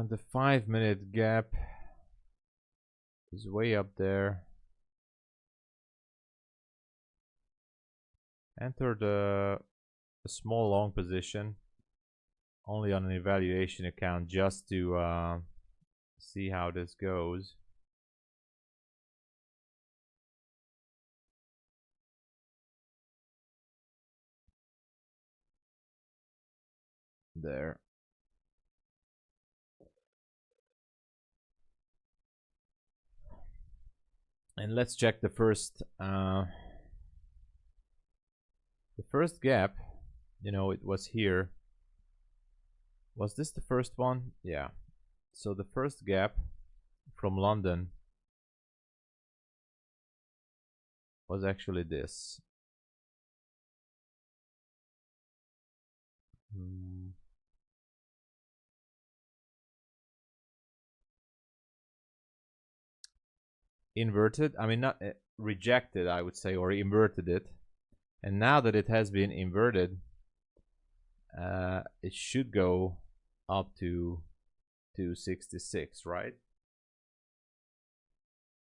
The 5-minute gap is way up there. Entered a small long position only on an evaluation account just to see how this goes. There. And let's check the first gap. You know, it was here. Was this the first one? Yeah. So the first gap from London was actually this. Inverted, I mean not rejected, I would say, or inverted it. And now that it has been inverted, it should go up to 266, right?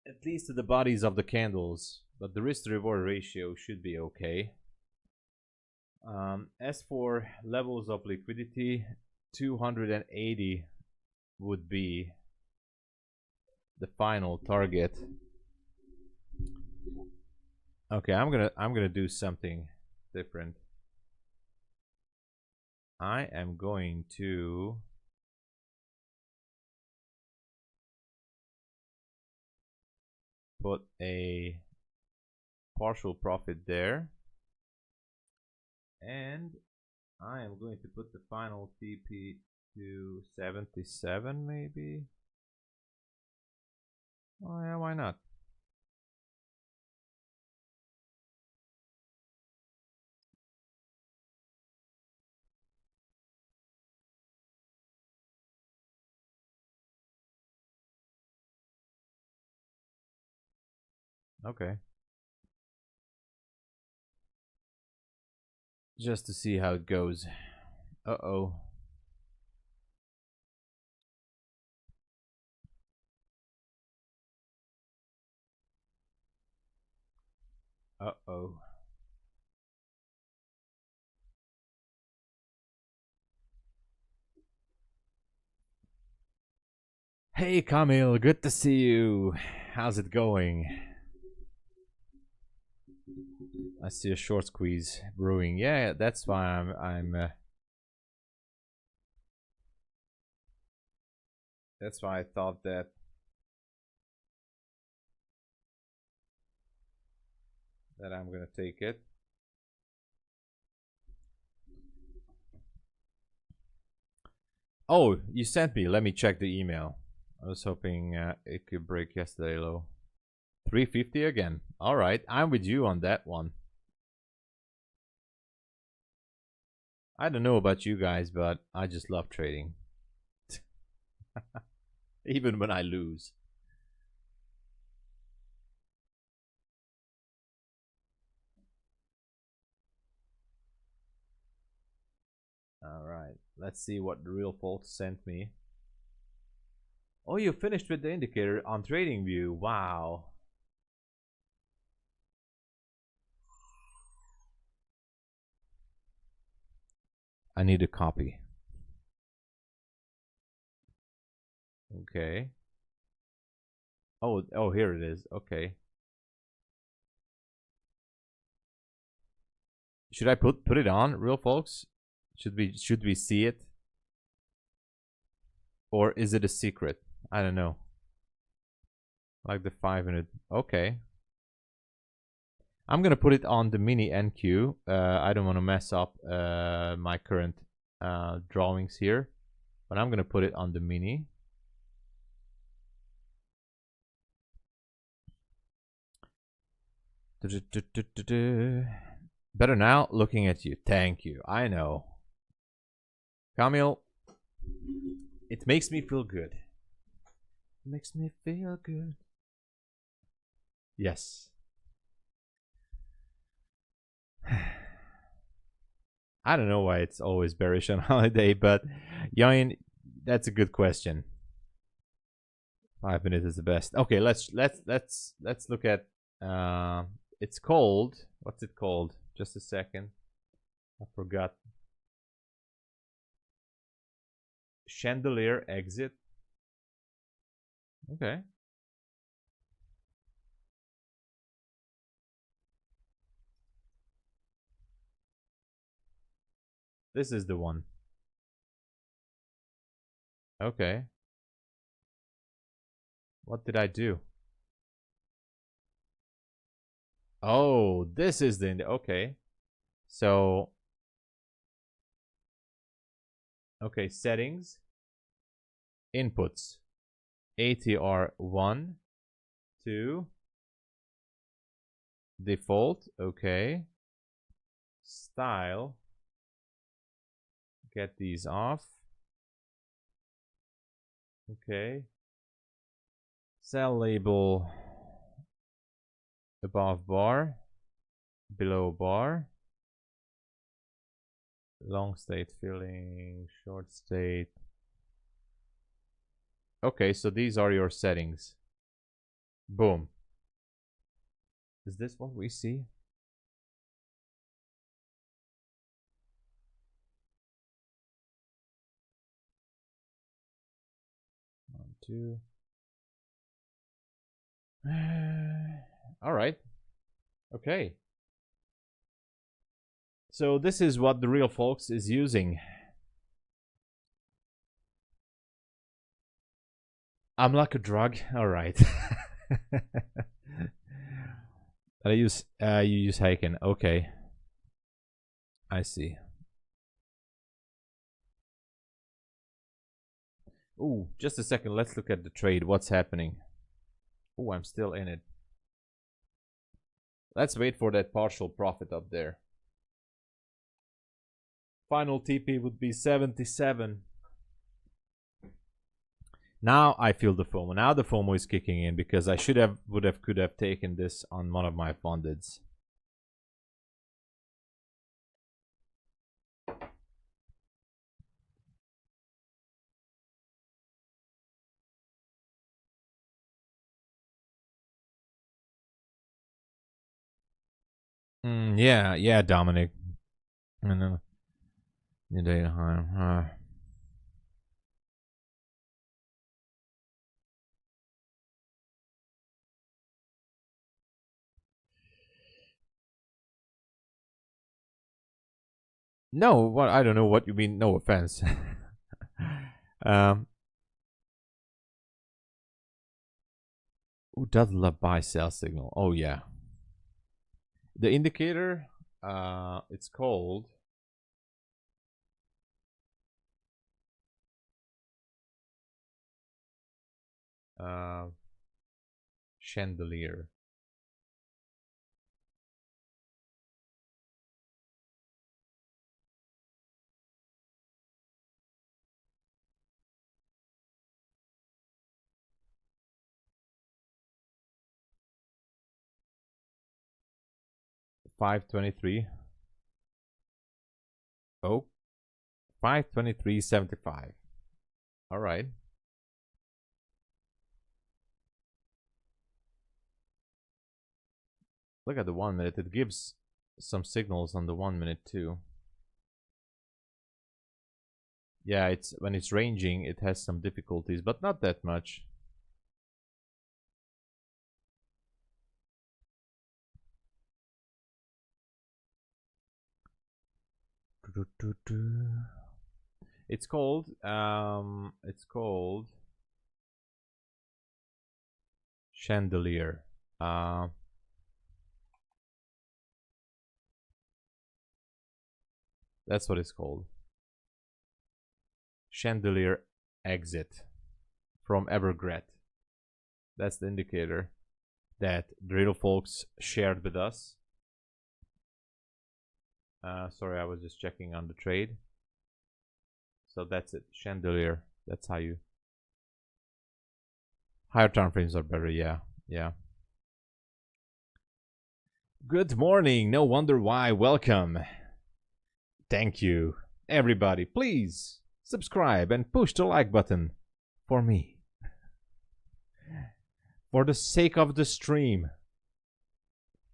At least to the bodies of the candles, but the risk to reward ratio should be okay. As for levels of liquidity, 280 would be the final target. Okay, I'm gonna do something different. I am going to put a partial profit there, and I am going to put the final TP to 77 maybe. Oh yeah, why not? Okay. Just to see how it goes. Uh-oh. Uh-oh. Hey Kamil, good to see you. How's it going? I see a short squeeze brewing. Yeah, that's why that's why I thought that I'm gonna take it. Oh, you sent me. Let me check the email. I was hoping it could break yesterday low. 350 again. All right, I'm with you on that one. I don't know about you guys, but I just love trading. Even when I lose. All right, let's see what the real folks sent me. Oh, you finished with the indicator on TradingView. Wow. I need a copy. Okay. Oh, here it is. Okay. Should I put it on, real folks? Should we see it? Or is it a secret? I don't know. Like the 5 minute. Okay. I'm gonna put it on the mini NQ. I don't want to mess up my current drawings here, but I'm gonna put it on the mini. Better now, looking at you. Thank you. I know. Camille, it makes me feel good. It makes me feel good. Yes. I don't know why it's always bearish on holiday, but Yain, that's a good question. 5 minutes is the best. Okay, let's look at it's called, what's it called? Just a second. I forgot. Chandelier exit. Okay. This is the one. Okay. What did I do? Oh, this is the, okay. So, okay, settings, inputs, ATR 1, 2, default, okay. Style, get these off. Okay. Cell label, above bar, below bar. Long state filling, short state. Okay, so these are your settings. Boom. Is this what we see? One, two. All right. Okay. So this is what the real folks is using. I'm like a drug. All right. You use Heiken. Okay. I see. Ooh, just a second. Let's look at the trade. What's happening? Ooh, I'm still in it. Let's wait for that partial profit up there. Final TP would be 77. Now I feel the FOMO. Now the FOMO is kicking in because I could have taken this on one of my fundeds. Yeah, Dominic. I know. No, what, I don't know what you mean. No offense. Who does love buy sell signal? Oh yeah. The indicator, it's called chandelier. $5.23. Oh, $5.23.75. All right. Look at the 1 minute. It gives some signals on the 1 minute too. Yeah, it's when it's ranging, it has some difficulties, but not that much. It's called chandelier. That's what it's called. Chandelier exit from Evergrande. That's the indicator that the little folks shared with us. Sorry, I was just checking on the trade. So that's it. Chandelier. That's how you. Higher time frames are better. Yeah. Yeah. Good morning. No wonder why. Welcome. Thank you. Everybody, please subscribe and push the like button for me. For the sake of the stream.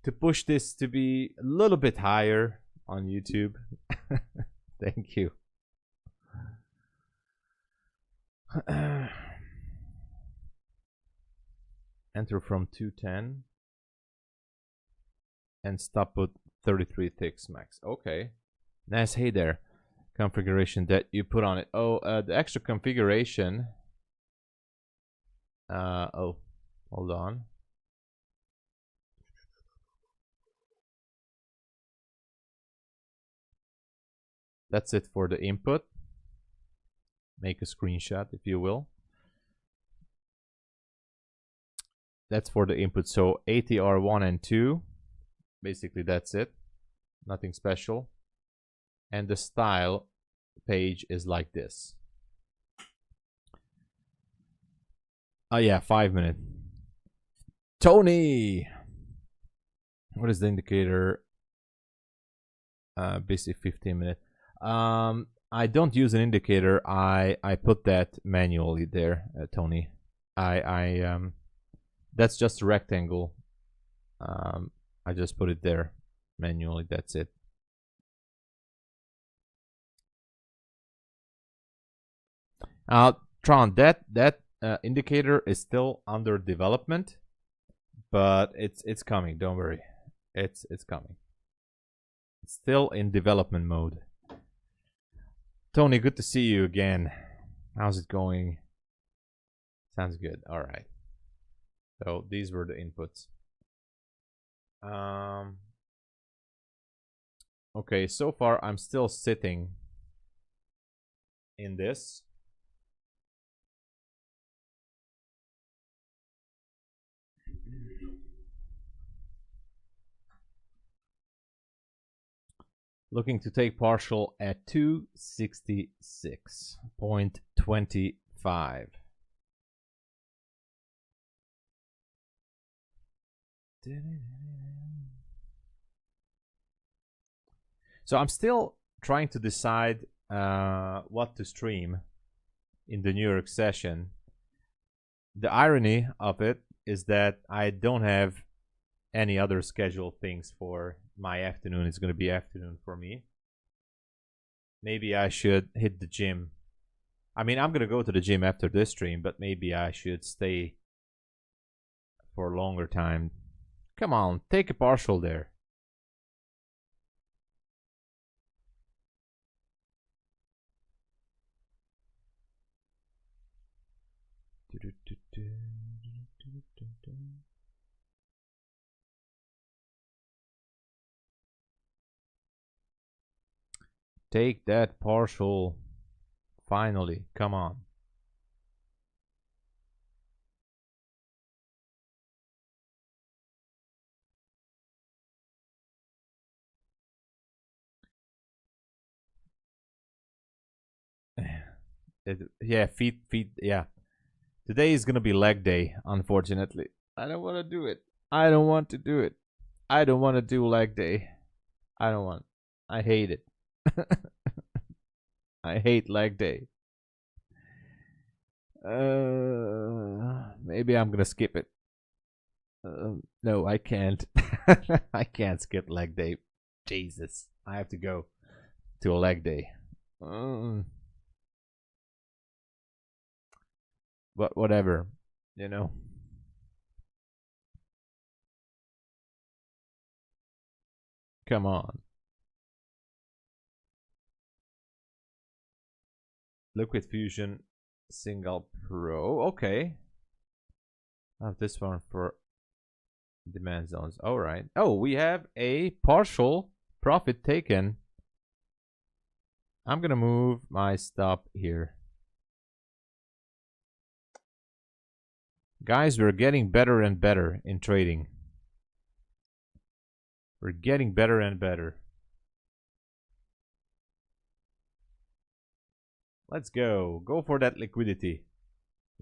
To push this to be a little bit higher on YouTube. Thank you. Enter from 210 and stop at 33 ticks max. Okay. Nice. Hey there. Configuration that you put on it. Oh, the extra configuration. Oh, hold on. That's it for the input. Make a screenshot if you will. That's for the input. So ATR 1 and 2. Basically that's it. Nothing special. And the style page is like this. Oh yeah, 5 minutes. Tony! What is the indicator? Basically 15 minutes. I don't use an indicator. I put that manually there, Tony. That's just a rectangle. I just put it there manually. That's it. Tron, that indicator is still under development, but it's coming. Don't worry, it's coming. It's still in development mode. Tony, good to see you again. How's it going? Sounds good. All right. So these were the inputs. Okay, so far I'm still sitting in this. Looking to take partial at 266.25. So I'm still trying to decide what to stream in the New York session. The irony of it is that I don't have any other scheduled things for my afternoon. It's going to be afternoon for me. Maybe I should hit the gym. I mean, I'm going to go to the gym after this stream, but maybe I should stay for a longer time. Come on, take a partial there. Take that partial. Finally, come on. Yeah, feet, yeah. Today is gonna be leg day, unfortunately. I don't want to do it. I don't want to do it. I don't want to do leg day. I don't want. I hate it. I hate leg day. Maybe I'm gonna skip it. No, I can't. I can't skip leg day. Jesus, I have to go to a leg day. But whatever, you know. Come on. Liquid Fusion Single Pro. Okay. I have this one for demand zones. All right. Oh, we have a partial profit taken I'm gonna move my stop here. Guys, we're getting better and better in trading. We're getting better and better. Let's go. Go for that liquidity.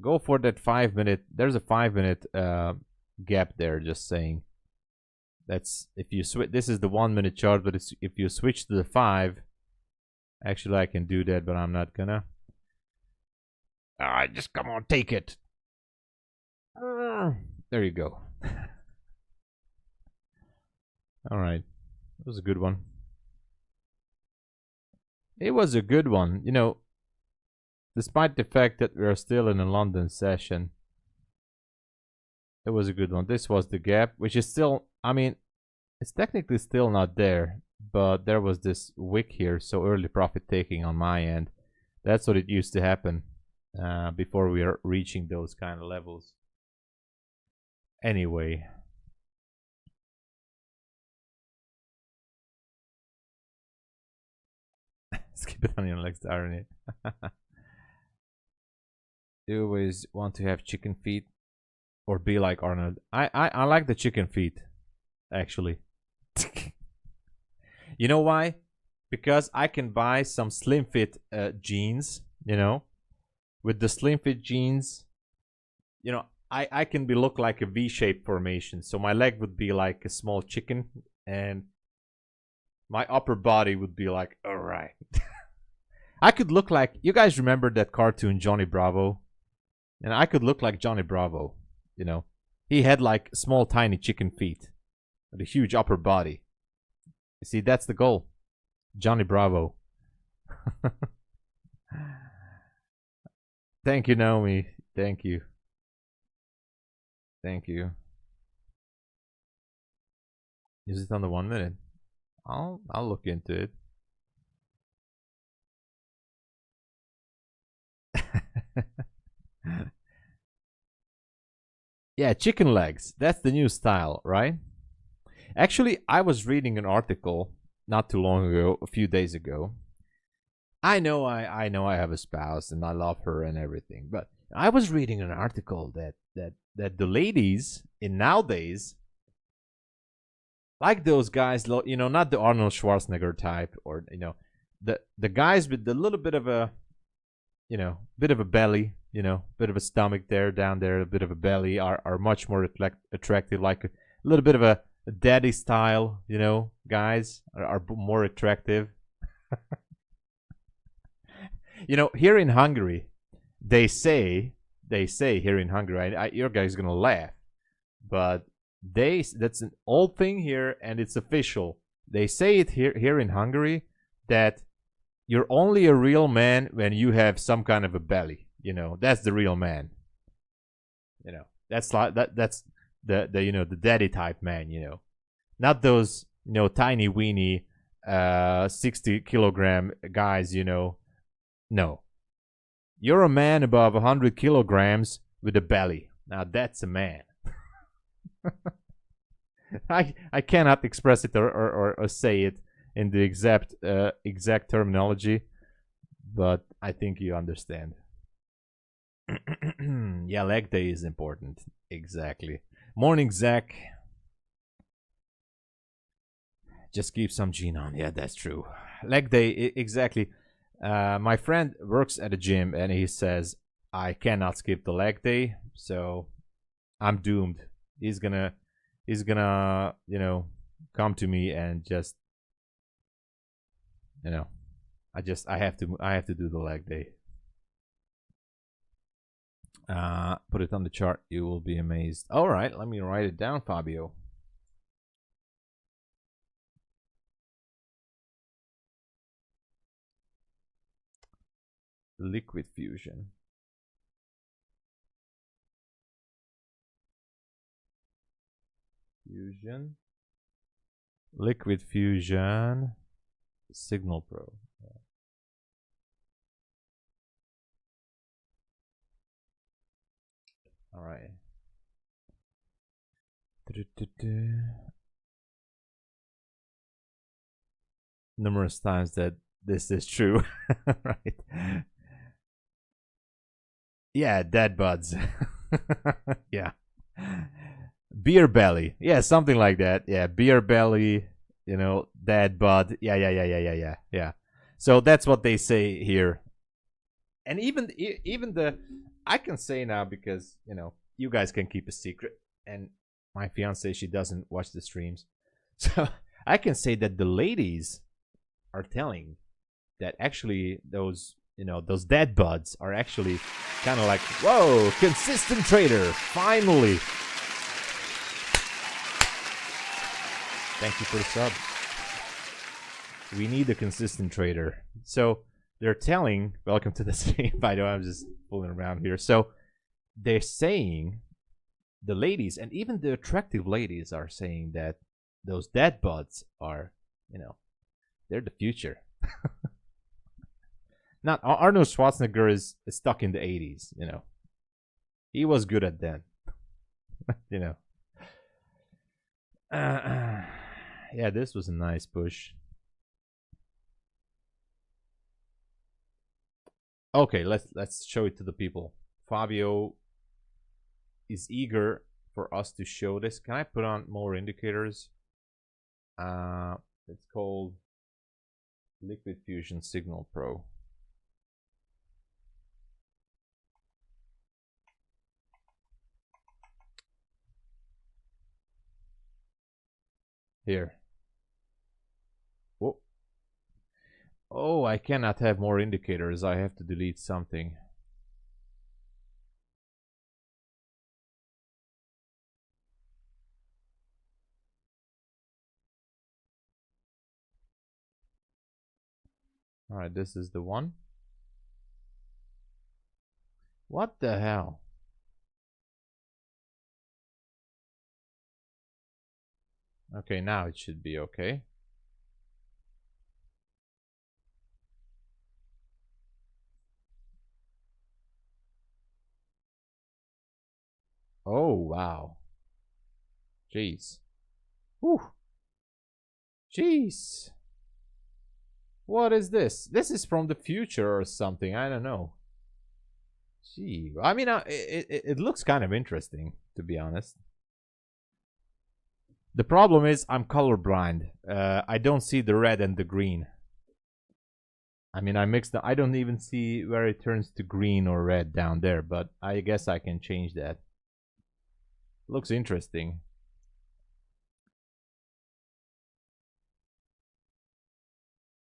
Go for that 5 minute. There's a 5 minute gap there, just saying. That's if you switch. This is the 1 minute chart, but it's, if you switch to the 5, actually I can do that, but I'm not gonna. Just come on, take it. There you go. All right, that was a good one. It was a good one, you know. Despite the fact that we are still in a London session, it was a good one. This was the gap, which is still, I mean, it's technically still not there, but there was this wick here, so early profit taking on my end. That's what it used to happen before we are reaching those kind of levels. Anyway. Skip it on your next irony. You always want to have chicken feet or be like Arnold. I like the chicken feet, actually. You know why? Because I can buy some slim fit jeans, you know. With the slim fit jeans, you know, I can look like a V-shaped formation. So my leg would be like a small chicken and my upper body would be like, all right. I could look like, you guys remember that cartoon Johnny Bravo? And I could look like Johnny Bravo, you know. He had like small tiny chicken feet with a huge upper body. You see, that's the goal. Johnny Bravo. Thank you, Naomi. Thank you. Thank you. Is it on the 1 minute? I'll look into it. Yeah, chicken legs. That's the new style, right? Actually, I was reading an article not too long ago, a few days ago. I know I have a spouse and I love her and everything, but I was reading an article that the ladies in nowadays, like those guys, you know, not the Arnold Schwarzenegger type, or you know, the guys with the little bit of a, you know, bit of a belly, you know, bit of a stomach there, down there, a bit of a belly, are much more attractive. Like a little bit of a daddy style, you know, guys are more attractive. You know, here in Hungary, they say here in Hungary, your guy's gonna laugh, but that's an old thing here and it's official. They say it here in Hungary that you're only a real man when you have some kind of a belly. You know, that's the real man. You know, that's like that's the you know, the daddy type man. You know, not those, you know, tiny weeny 60-kilogram guys. You know, no. You're a man above 100 kilograms with a belly. Now that's a man. I cannot express it or say it in the exact terminology, but I think you understand. Yeah, leg day is important. Exactly. Morning, Zach. Just keep some gene on. Yeah, that's true. Leg day, exactly. My friend works at a gym and he says I cannot skip the leg day, so I'm doomed. He's gonna, you know, come to me and just, you know, I have to do the leg day. Put it on the chart. You will be amazed. All right, let me write it down, Fabio. Liquid fusion. Fusion. Liquid fusion. Signal Pro. Yeah. All right. Numerous times that this is true. Right. Yeah, dead buds. Yeah. Beer belly. Yeah, something like that. Yeah, beer belly, dead bud. Yeah. So that's what they say here. And even the I can say now because, you guys can keep a secret, and my fiance, she doesn't watch the streams. So I can say that the ladies are telling that actually those dead buds are actually kind of like, whoa, consistent trader, finally. Thank you for the sub. We need a consistent trader. So they're telling, welcome to the stream, by the way, I'm just fooling around here. So they're saying, the ladies, and even the attractive ladies are saying that those dead buds are, they're the future. Not Arnold Schwarzenegger is stuck in the 80s, He was good at that. Yeah, this was a nice push. Okay, let's show it to the people. Fabio is eager for us to show this. Can I put on more indicators? It's called Liquid Fusion Signal Pro. Here. Whoa. Oh, I cannot have more indicators. I have to delete something. All right, this is the one. What the hell? Okay, now it should be okay. Oh, wow. Jeez. Whew. Jeez. What is this? This is from the future or something. I don't know. Gee. I mean, it looks kind of interesting, to be honest. The problem is I'm colorblind. I don't see the red and the green. I mean, I mixed them. I don't even see where it turns to green or red down there, but I guess I can change that. Looks interesting.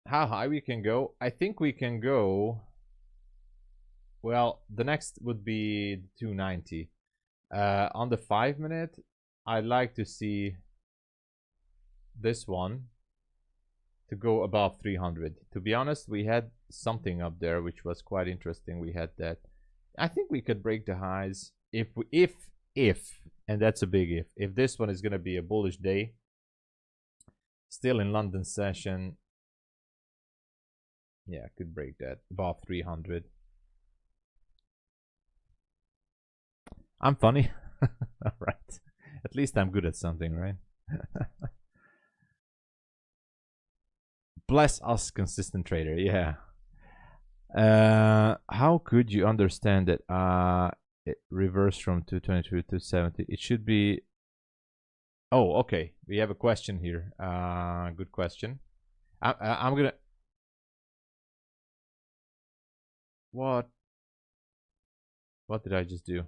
How high we can go? I think we can go. Well, the next would be 290. On the 5 minute, I'd like to see this one to go above 300. To be honest, we had something up there which was quite interesting. We had that. I think we could break the highs if and that's a big if this one is going to be a bullish day, still in London session. Yeah, could break that above 300. I'm funny. All right. At least I'm good at something, right? Bless us, consistent trader. Yeah. How could you understand that it reversed from 222 to 270? It should be. Oh, okay. We have a question here. Good question. I'm gonna. What did I just do?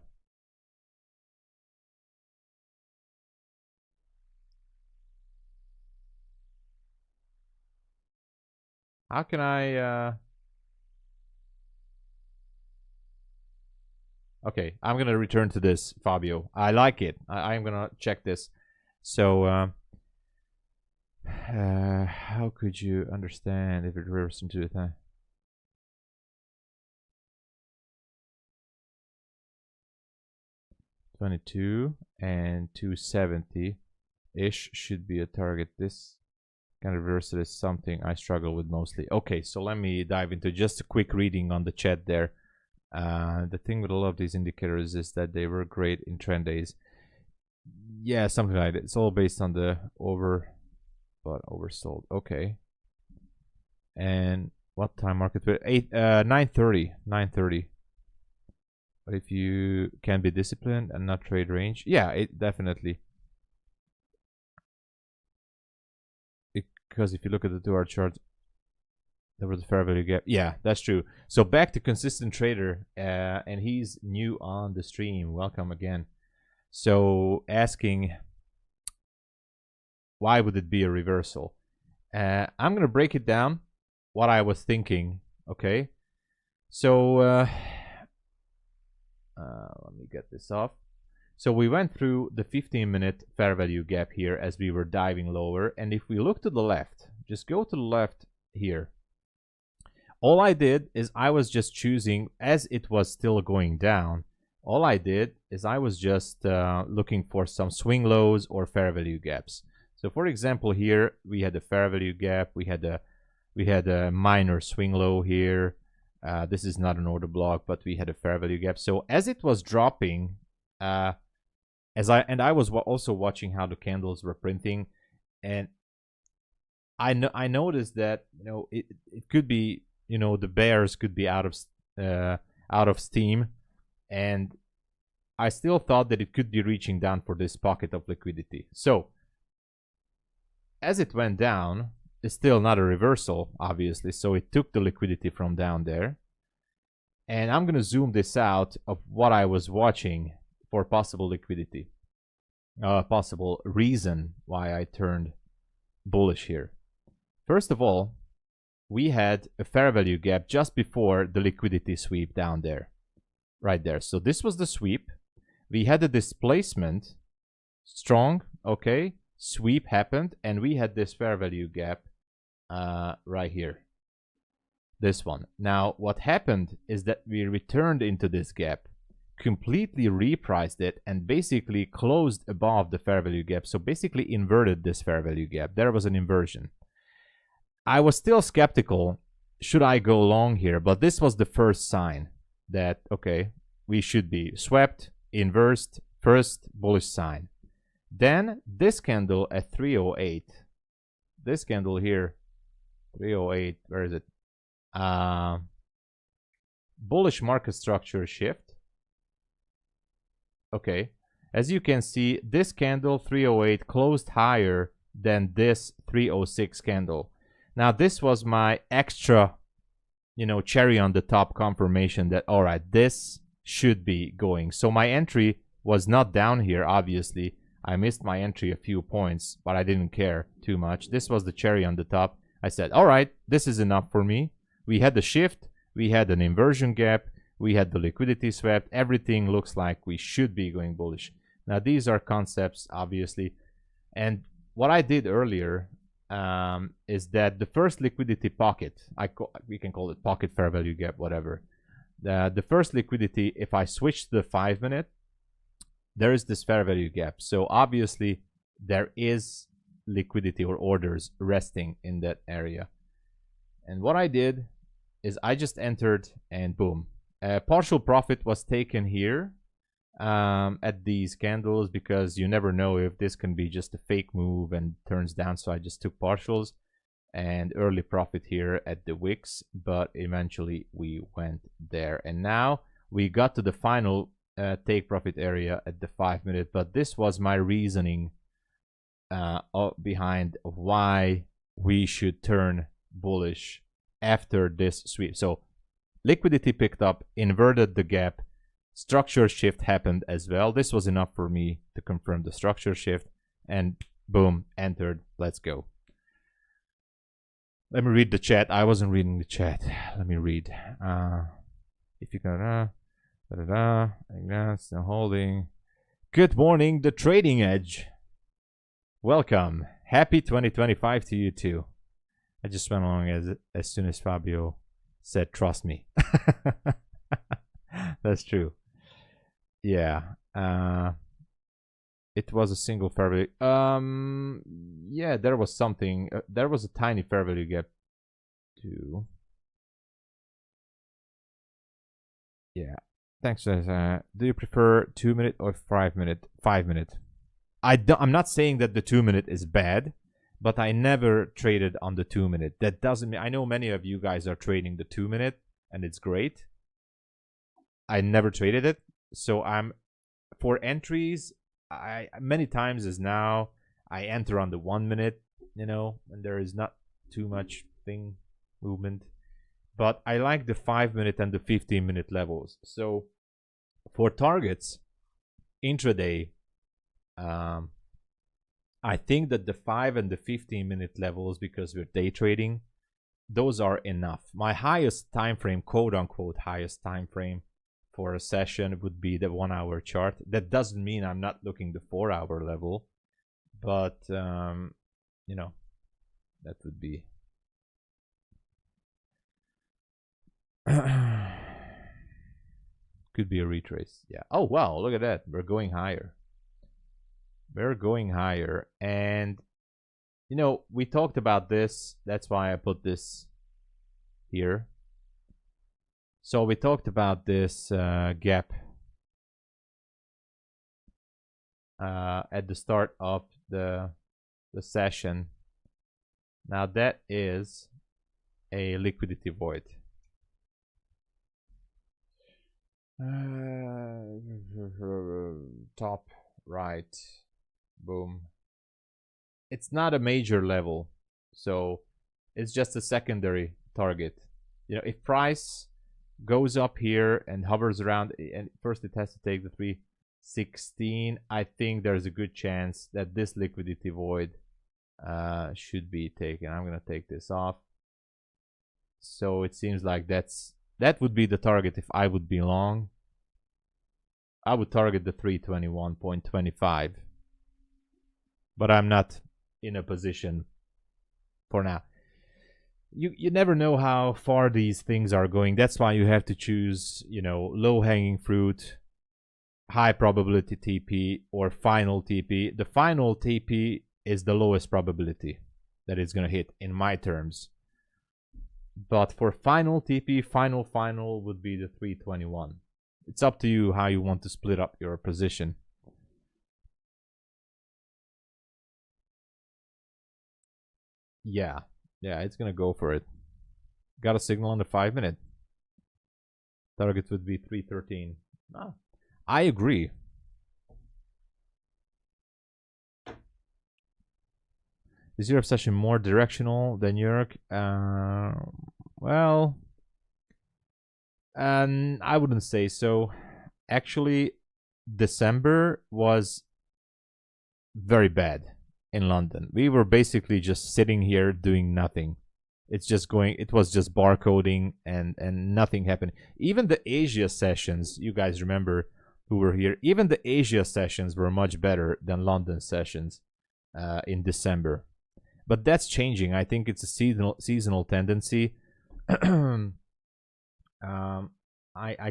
How can I Okay, I'm gonna return to this, Fabio. I like it. I'm gonna check this. So how could you understand if it reversed into the time? $22 and 270 ish should be a target. This kind of reversal is something I struggle with mostly. Okay, so let me dive into just a quick reading on the chat there. The thing with a lot of these indicators is that they were great in trend days. Yeah, something like that. It's all based on the oversold. Okay. And What time market? 9:30. 9:30. But if you can be disciplined and not trade range, yeah, it definitely. Because if you look at the 2-hour chart, there was a fair value gap. Yeah, that's true. So back to consistent trader, and he's new on the stream. Welcome again. So asking, why would it be a reversal? I'm gonna break it down. What I was thinking. Okay. So let me get this off. So we went through the 15-minute fair value gap here as we were diving lower. And if we look to the left, just go to the left here. All I did is I was just choosing, as it was still going down, all I did is I was just looking for some swing lows or fair value gaps. So for example, here we had a fair value gap. We had a minor swing low here. This is not an order block, but we had a fair value gap. So as it was dropping, I was also watching how the candles were printing, and I noticed that it could be the bears could be out of steam, and I still thought that it could be reaching down for this pocket of liquidity. So as it went down, it's still not a reversal, obviously. So it took the liquidity from down there. And I'm going to zoom this out of what I was watching for possible liquidity. Possible reason why I turned bullish here. First of all, we had a fair value gap just before the liquidity sweep down there. Right there. So this was the sweep. We had a displacement. Strong. Okay. Sweep happened. And we had this fair value gap right here. This one. Now, what happened is that we returned into this gap, completely repriced it, and basically closed above the fair value gap. So basically inverted this fair value gap. There was an inversion. I was still skeptical, should I go long here? But this was the first sign that, okay, we should be swept, inversed, first bullish sign. Then this candle at 308, this candle here, 308, where is it? Bullish market structure shift. Okay, as you can see, this candle 308 closed higher than this 306 candle. Now this was my extra, cherry on the top confirmation that, all right, this should be going. So my entry was not down here, obviously. I missed my entry a few points, but I didn't care too much. This was the cherry on the top. I said, all right, this is enough for me. We had the shift, we had an inversion gap, we had the liquidity swept. Everything looks like we should be going bullish. Now these are concepts, obviously. And what I did earlier is that the first liquidity pocket, we can call it pocket fair value gap, whatever. The first liquidity, if I switch to the 5-minute, there is this fair value gap. So obviously there is liquidity or orders resting in that area. And what I did is I just entered and boom. Partial profit was taken here at these candles because you never know if this can be just a fake move and turns down. So I just took partials and early profit here at the wicks, but eventually we went there. And now we got to the final take profit area at the 5-minute, but this was my reasoning behind why we should turn bullish after this sweep. So liquidity picked up, inverted the gap, structure shift happened as well. This was enough for me to confirm the structure shift, and boom, entered. Let's go. Let me read the chat. I wasn't reading the chat. Let me read. If you can, still holding. Good morning, the trading edge. Welcome. Happy 2025 to you too. I just went along as soon as Fabio said, trust me. That's true. Yeah. It was a single fair value. Yeah, there was something. There was a tiny fair value gap too. Yeah. Thanks. Do you prefer 2-minute or 5-minute? 5-minute. I'm not saying that the 2-minute is bad. but I never traded on the 2-minute. That doesn't mean, I know many of you guys are trading the 2-minute and it's great. I never traded it. So I'm for entries, I many times as now I enter on the 1-minute, you know, and there is not too much thing movement. But I like the 5-minute and the 15-minute levels. So for targets intraday, I think that the 5 and the 15-minute levels, because we're day trading, those are enough. My highest time frame, quote unquote highest time frame for a session would be the 1-hour chart. That doesn't mean I'm not looking the 4-hour level, but you know, that would be could be a retrace. Yeah. Oh wow, look at that. We're going higher. We're going higher. And you know, we talked about this. That's why I put this here. So we talked about this gap at the start of the session. Now that is a liquidity void. Top right, boom. It's not a major level, so it's just a secondary target. You know, if price goes up here and hovers around, and first it has to take the 316, I think there's a good chance that this liquidity void should be taken. I'm gonna take this off. So it seems like that would be the target if I would be long. I would target the 321.25, but I'm not in a position for now. You never know how far these things are going. That's why you have to choose, you know, low hanging fruit, high probability TP, or final TP. The final TP is the lowest probability that it's going to hit in my terms. But for final TP, final would be the 321. It's up to you how you want to split up your position. Yeah, it's gonna go for it. Got a signal on the 5-minute. Target would be 313. Ah, I agree. Is your session more directional than York? Well, I wouldn't say so. Actually, December was very bad in London. We were basically just sitting here doing nothing. It was just barcoding and nothing happened. Even the Asia sessions, you guys remember who were here, even the Asia sessions were much better than London sessions in December. But that's changing. I think it's a seasonal tendency. I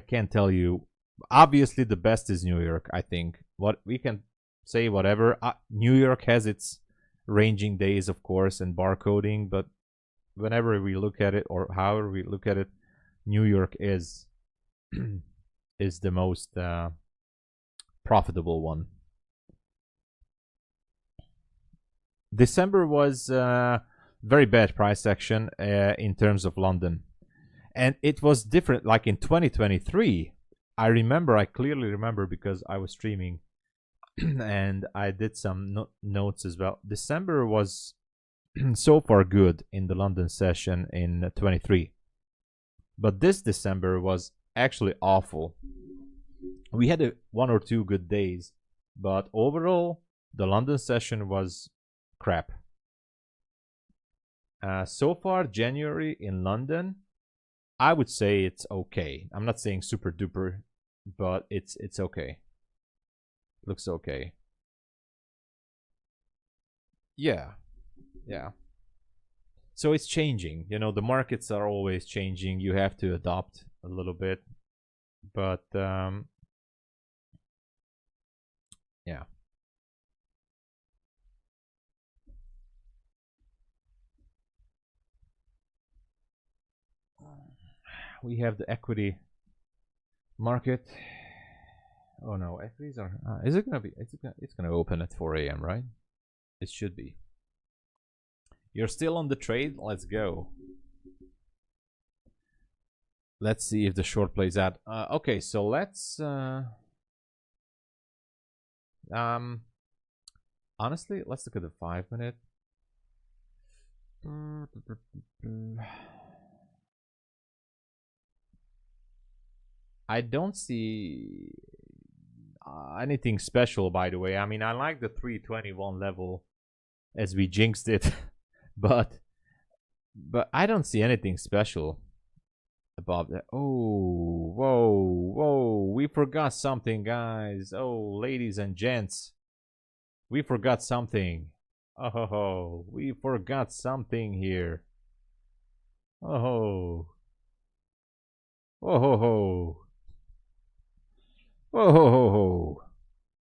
can't tell you. Obviously, the best is New York. I think what we can say, whatever. New York has its ranging days, of course, and barcoding. But whenever we look at it, or however we look at it, New York is is the most profitable one. December was very bad price action in terms of London. And it was different, like in 2023. I clearly remember because I was streaming and I did some notes as well. December was so far good in the London session in 23. But this December was actually awful. We had 1 or 2 good days, but overall, the London session was crap. So far, January in London, I would say it's okay. I'm not saying super duper, but it's okay. Looks okay. Yeah. So it's changing. You know, the markets are always changing. You have to adopt a little bit. But yeah. We have the equity market. Oh no, equities are. Is it gonna be? It's gonna open at 4 a.m. right? It should be. You're still on the trade? Let's go. Let's see if the short plays out. Okay, so let's honestly, let's look at the 5 minute. I don't see anything special, by the way. I mean, I like the 321 level as we jinxed it, but I don't see anything special about that. Oh, whoa, we forgot something, guys. Oh, ladies and gents, we forgot something. Oh, we forgot something here. Oh, oh, oh.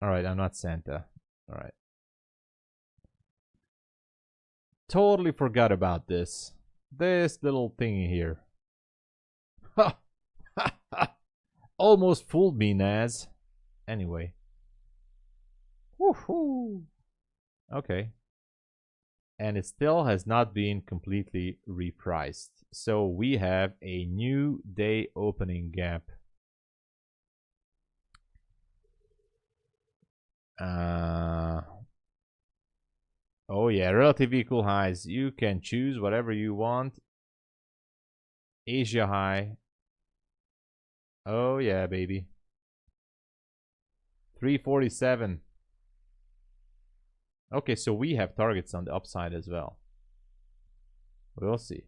All right, I'm not Santa. All right. Totally forgot about this. This little thing here. Ha! Almost fooled me, Naz. Anyway. Woohoo! Okay. And it still has not been completely repriced. So we have a new day opening gap. Oh yeah, relative equal highs. You can choose whatever you want. Asia high. Oh yeah, baby. 347. Okay, so we have targets on the upside as well. We'll see.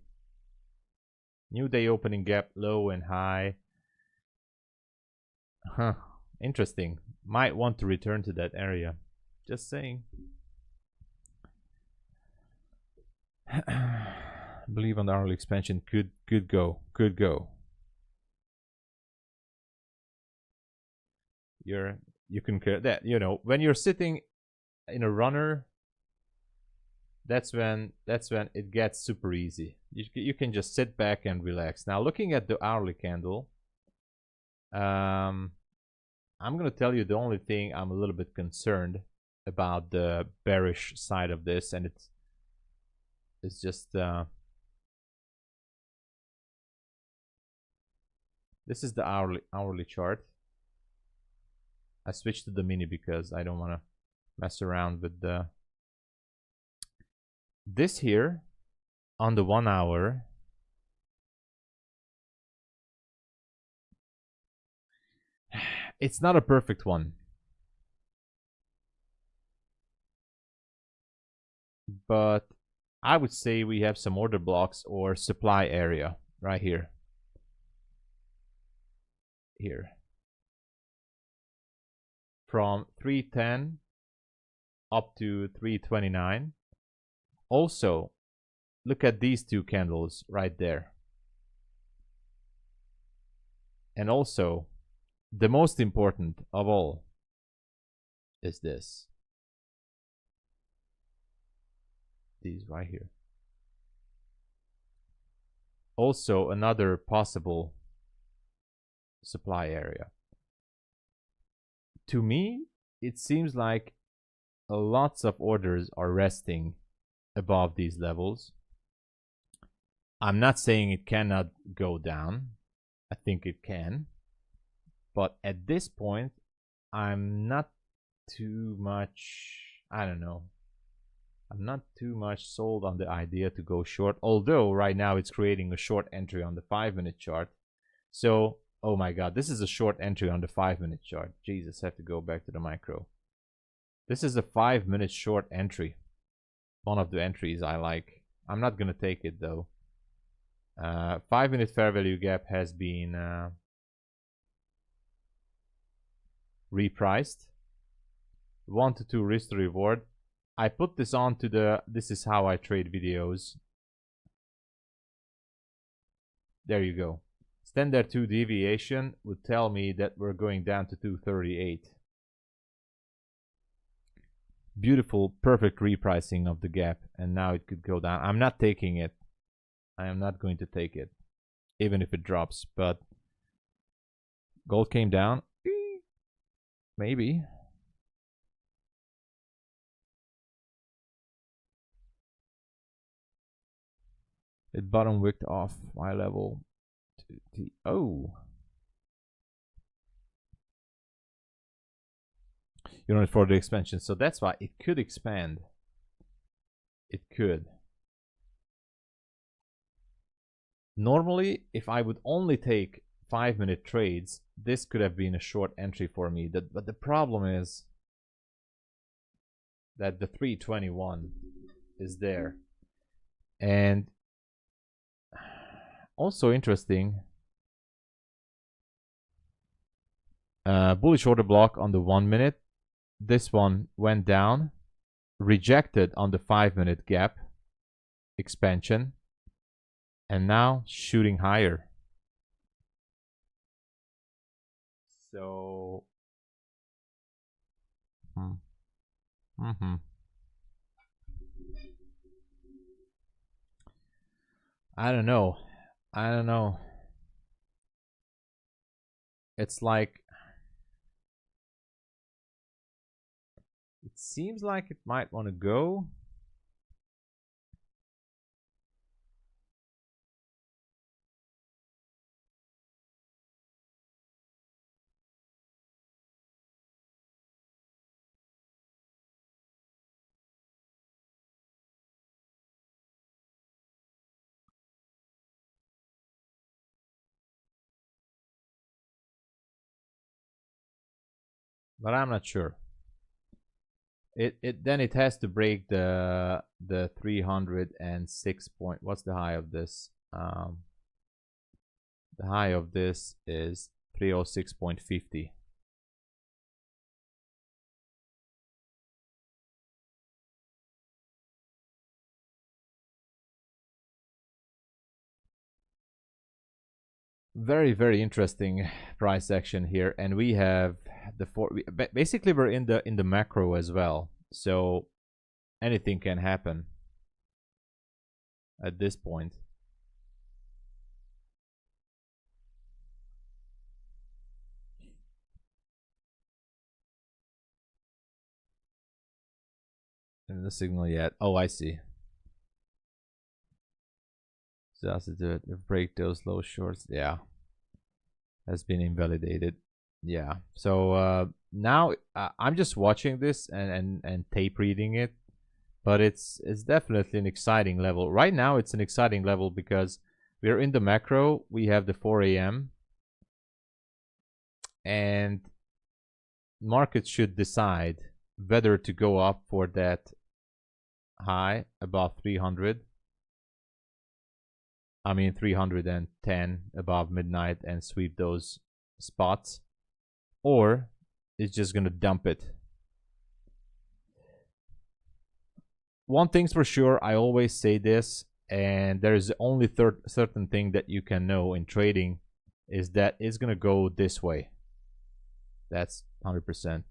New day opening gap, low and high. Huh, interesting. Might want to return to that area. Just saying. Believe on the hourly expansion. Could go. You concur that, you know, when you're sitting in a runner, that's when it gets super easy. You can just sit back and relax. Now looking at the hourly candle, I'm gonna tell you the only thing I'm a little bit concerned about the bearish side of this, and it's just this is the hourly chart. I switched to the mini because I don't want to mess around with the this here on the 1 hour. It's not a perfect one, but I would say we have some order blocks or supply area right here. From 310 up to 329. Also, look at these two candles right there. And also, the most important of all is this. These right here. Also, another possible supply area. To me, it seems like lots of orders are resting above these levels. I'm not saying it cannot go down. I think it can. But at this point, I'm not too much, I don't know. I'm not too much sold on the idea to go short. Although right now it's creating a short entry on the 5-minute chart. So, oh my God, this is a short entry on the 5-minute chart. Jesus, I have to go back to the micro. This is a 5-minute short entry. One of the entries I like. I'm not going to take it though. 5-minute fair value gap has been repriced. 1 to 2 risk to reward. I put this on to the this is how I trade videos. There you go. Standard 2 deviation would tell me that we're going down to 238. Beautiful, perfect repricing of the gap, and now it could go down. I'm not taking it. I am not going to take it, even if it drops. But gold came down. Maybe. It bottom wicked off my level. Oh. You don't for the expansion, so that's why it could expand. It could. Normally, if I would only take 5-minute trades, this could have been a short entry for me. But the problem is that the 321 is there. And also interesting, bullish order block on the 1 minute. This one went down, rejected on the 5-minute gap expansion, and now shooting higher. So I don't know. It's like, it seems like it might want to go. But I'm not sure. Then it has to break the 306 point. What's the high of this? The high of this is 306.50. Very, very interesting price action here, and we have the basically we're in the macro as well, so anything can happen at this point. And the signal yet? Oh, I see. Just to do it, break those low shorts. Yeah, has been invalidated. Yeah. So now I'm just watching this and tape reading it, but it's definitely an exciting level. Right now, it's an exciting level because we're in the macro. We have the 4 a.m. and markets should decide whether to go up for that high above 300. I mean 310 above midnight and sweep those spots, or it's just gonna dump it. One thing's for sure, I always say this, and there's only certain thing that you can know in trading is that it's gonna go this way. That's 100%.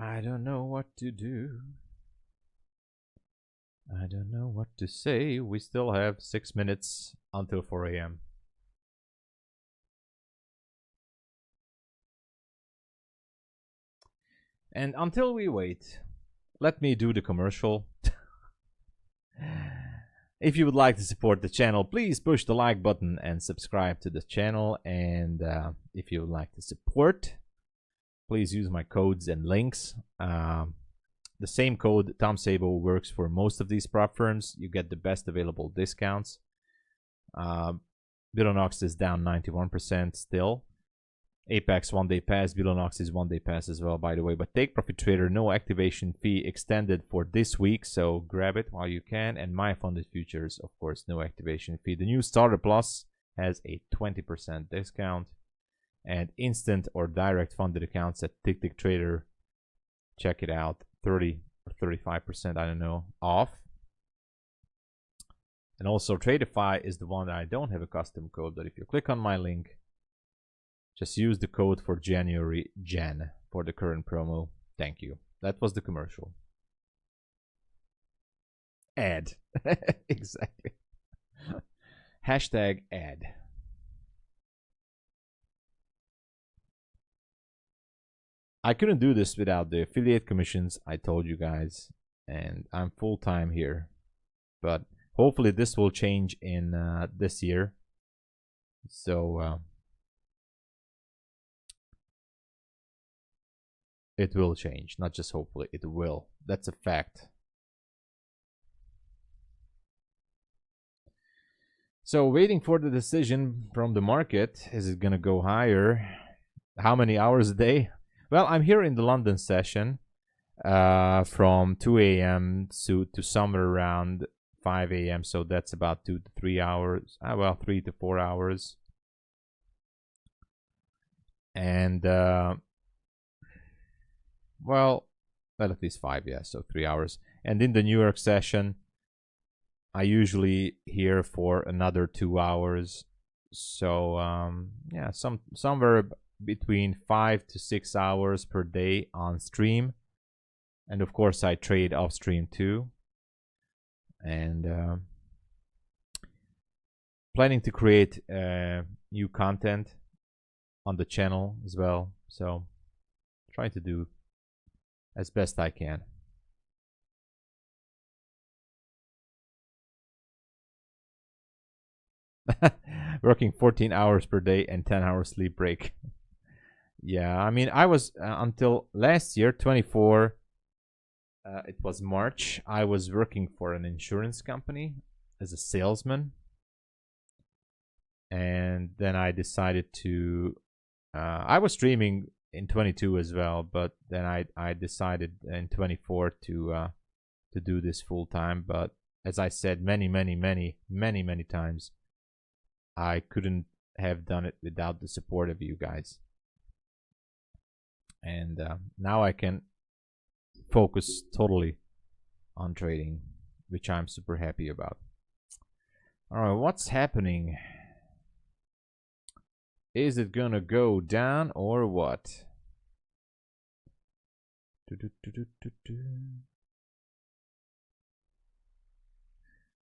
I don't know what to do. I don't know what to say. We still have 6 minutes until 4 a.m. And until we wait, let me do the commercial. If you would like to support the channel, please push the like button and subscribe to the channel. And if you would like to support, please use my codes and links. The same code, Tom Sabo, works for most of these prop firms. You get the best available discounts. Bulenox is down 91% still. Apex 1-day pass. Bulenox is 1-day pass as well, by the way. But Take Profit Trader, no activation fee extended for this week, so grab it while you can. And MyFundedFutures, of course, no activation fee. The new Starter Plus has a 20% discount. and instant or direct funded accounts at TickTickTrader. Check it out, 30 or 35%, I don't know, off. And also Tradeify is the one that I don't have a custom code, but if you click on my link, just use the code for January Jan for the current promo. Thank you. That was the commercial. Ad. Exactly. Hashtag ad. I couldn't do this without the affiliate commissions I told you guys, and I'm full-time here. But hopefully this will change in this year. So it will change, not just hopefully, it will. That's a fact. So waiting for the decision from the market. Is it gonna go higher? How many hours a day? Well, I'm here in the London session from 2 a.m. to somewhere around 5 a.m. So that's about 2 to 3 hours. Well, 3 to 4 hours. And well, at least 5, yeah, so 3 hours. And in the New York session, I usually here for another 2 hours. So yeah, somewhere between 5 to 6 hours per day on stream. And of course I trade off stream too. And planning to create new content on the channel as well. So trying to do as best I can. Working 14 hours per day and 10 hours sleep break. Yeah, I mean, I was until last year, 24, it was March, I was working for an insurance company as a salesman. And then I decided to, I was streaming in 22 as well, but then I decided in 24 to do this full time. But as I said many times, I couldn't have done it without the support of you guys. And now I can focus totally on trading, which I'm super happy about. All right, what's happening? Is it gonna go down or what?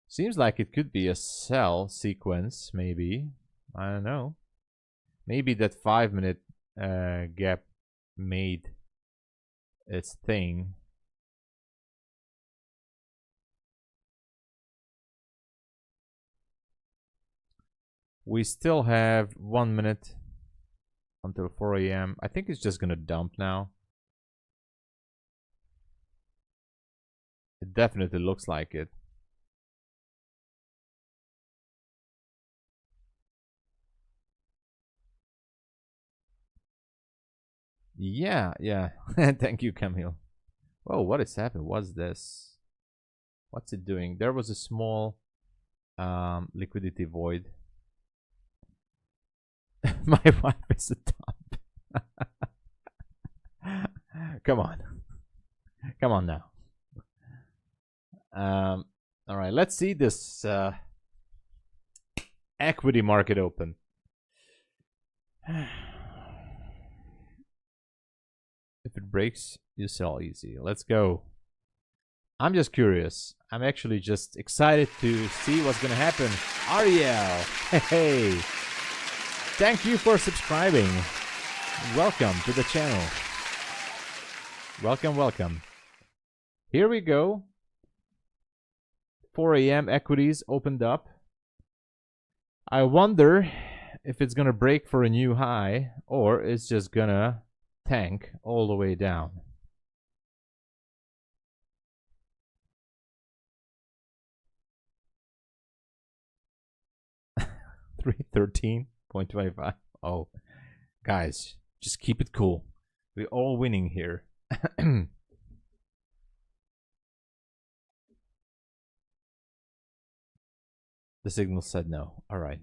Seems like it could be a sell sequence, maybe. I don't know. Maybe that 5-minute gap made its thing. We still have 1 minute until 4 a.m. I think it's just gonna dump now. It definitely looks like it. Yeah. Thank you, Camille. Whoa, what is happening? What's this? What's it doing? There was a small liquidity void. My wife is a top. Come on. Come on now. All right, let's see this equity market open. If it breaks, you sell easy. Let's go. I'm just curious. I'm actually just excited to see what's gonna happen. Ariel, hey, thank you for subscribing. Welcome to the channel. Welcome. Here we go. 4 a.m. equities opened up. I wonder if it's gonna break for a new high or it's just gonna tank all the way down. $313.25. Oh, guys, just keep it cool. We're all winning here. The signal said no. All right.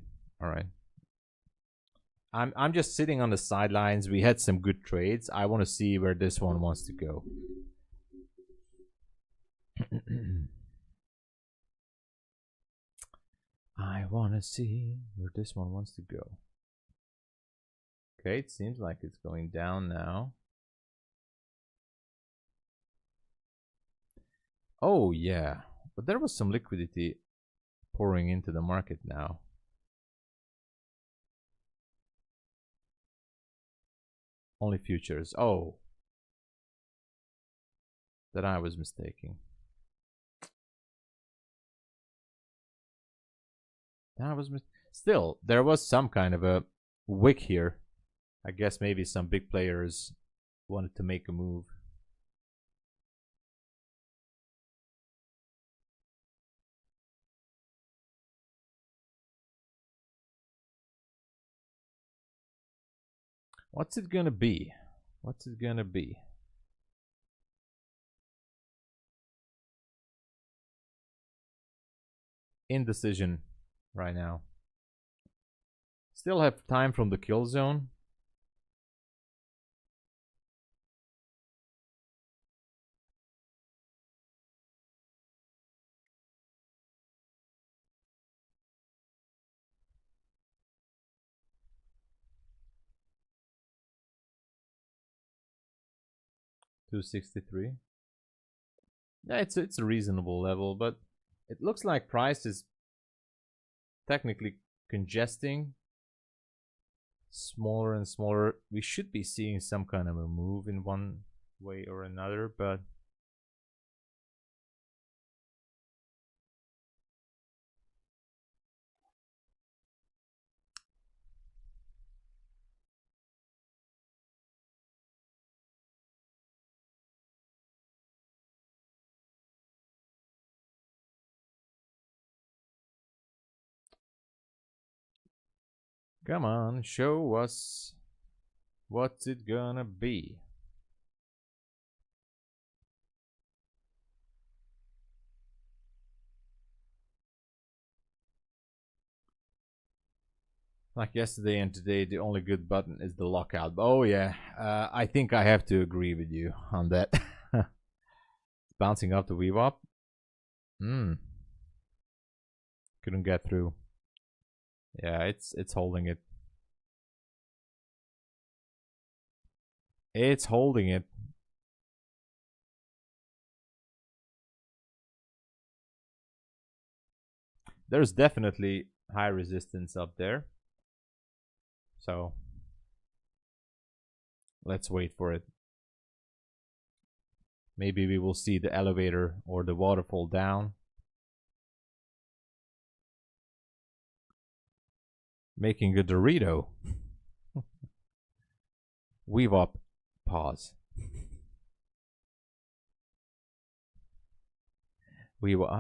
I'm just sitting on the sidelines. We had some good trades. I want to see where this one wants to go. I want to see where this one wants to go. Okay, it seems like it's going down now. Oh yeah, but there was some liquidity pouring into the market now. Only futures. Oh, that I was mistaken. Still, there was some kind of a wick here. I guess maybe some big players wanted to make a move. What's it gonna be? What's it gonna be? Indecision right now. Still have time from the kill zone. $263. Yeah, it's a reasonable level, but it looks like price is technically congesting. Smaller and smaller. We should be seeing some kind of a move in one way or another, but come on, show us what's it gonna be. Like yesterday and today, the only good button is the lockout. Oh yeah, I think I have to agree with you on that. It's bouncing up the VWAP. Couldn't get through. Yeah, it's holding it. It's holding it. There's definitely high resistance up there. So let's wait for it. Maybe we will see the elevator or the waterfall down. Making a Dorito. Weave up. Pause.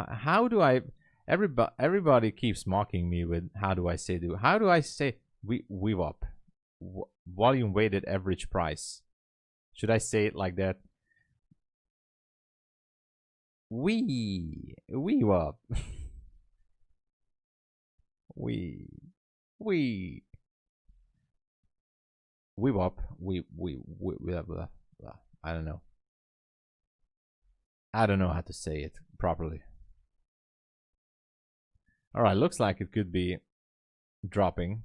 How do I... Everybody keeps mocking me with how do I say do. How do I say weave up? Volume weighted average price. Should I say it like that? Weave up. weave up. Blah, blah, blah. I don't know. I don't know how to say it properly. All right, looks like it could be dropping.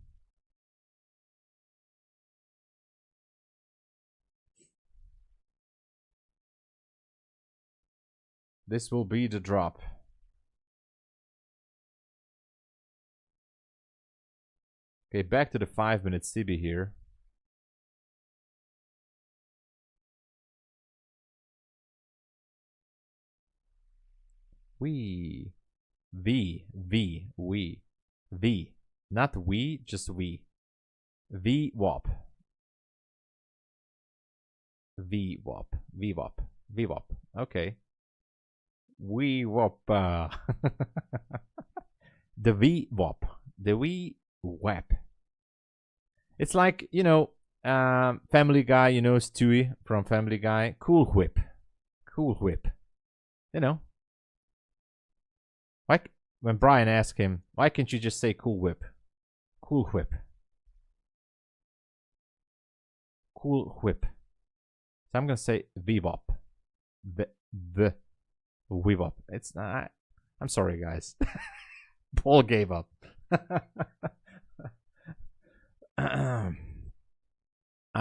This will be the drop. Okay, back to the 5-minute CB here. We. Not we, just we. VWAP. VWAP. Okay. VWAP. The VWAP. The VWAP. It's like, you know, Family Guy, you know, Stewie from Family Guy. Cool Whip. You know. Like when Brian asked him, why can't you just say Cool Whip? Cool Whip. Cool whip. So I'm gonna say VWAP. The VWAP. It's not. I'm sorry, guys. Paul gave up. I'm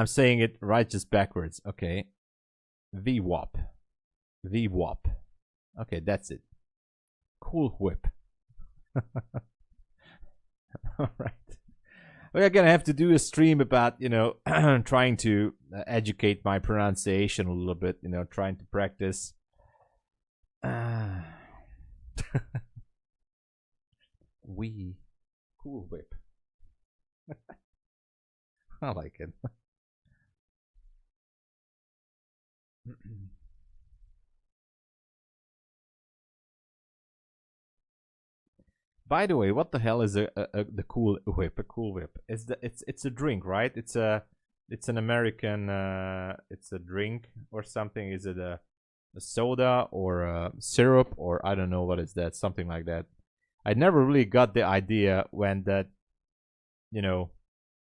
saying it right, just backwards. Okay. VWAP. VWAP. Okay, that's it. Cool whip. All right. We're gonna have to do a stream about, you know, trying to educate my pronunciation a little bit, you know, trying to practice. We cool whip. I like it. By the way, what the hell is the cool whip? A cool whip. It's a drink, right? It's an American. It's a drink or something. Is it a soda or a syrup or I don't know what is that? Something like that. I never really got the idea when that, you know,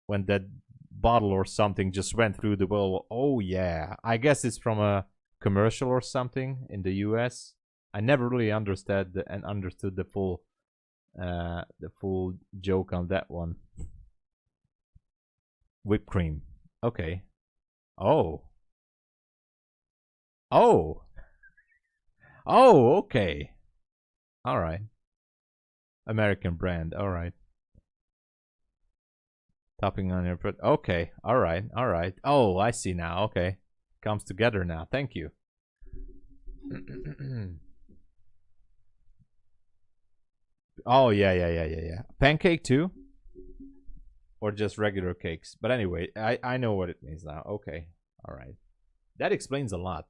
when that bottle or something just went through the well. Oh yeah, I guess it's from a commercial or something in the U.S. I never really understood the full joke on that one. Whipped cream. Okay. Oh. Oh. Oh, okay. All right. American brand. All right. Topping on your foot. Okay. All right. All right. Oh, I see now. Okay. Comes together now. Thank you. Oh, yeah. Pancake too? Or just regular cakes? But anyway, I know what it means now. Okay. All right. That explains a lot.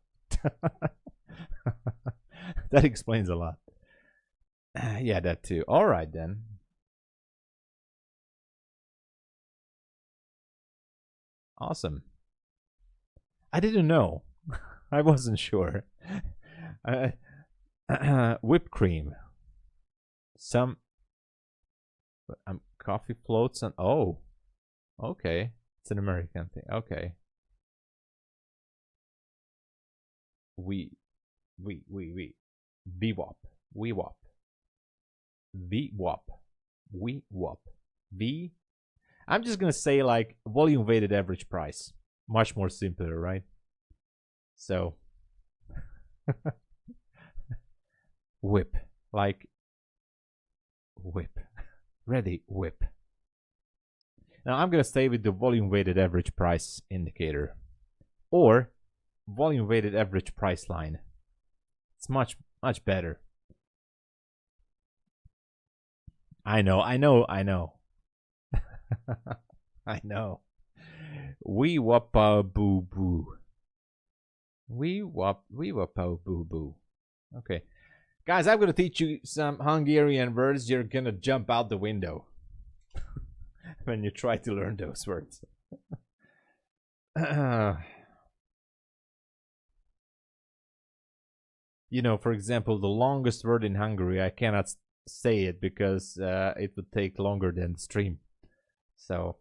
That explains a lot. Yeah, that too. All right, then. Awesome. I didn't know. I wasn't sure. Whipped cream. Some coffee floats and oh, okay, it's an American thing. Okay, we VWAP, VWAP, VWAP, VWAP, V. I'm just gonna say like volume weighted average price. Much more simpler, right? So whip, like whip. Ready, whip. Now I'm gonna stay with the volume weighted average price indicator or volume weighted average price line. It's much better. I know. I know. We wapa boo boo. We wapa boo boo. Okay. Guys, I'm gonna teach you some Hungarian words. You're gonna jump out the window when you try to learn those words. You know, for example, the longest word in Hungary, I cannot say it because it would take longer than the stream. So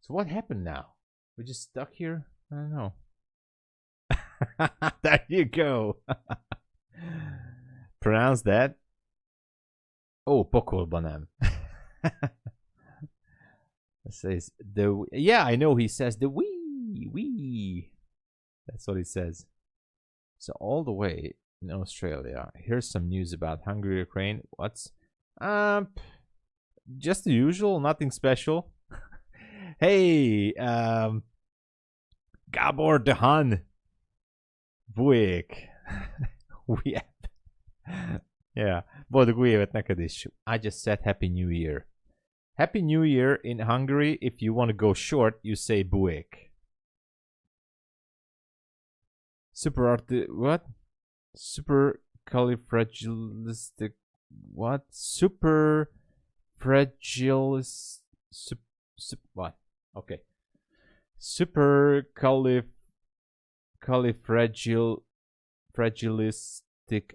what happened now? We're just stuck here? I don't know. There you go. Pronounce that. Oh, pokolban nem. It says the yeah, I know he says the wee. That's what he says. So all the way in Australia, here's some news about Hungary, Ukraine. What's just the usual, nothing special. Hey, Gabor Dehan. Buik. Yeah. Boldog új évet neked is. I just said Happy New Year. Happy New Year in Hungary. If you want to go short, you say buik. What? Supercalifragilistic. What? What? Okay. Supercalifragil. fragilistic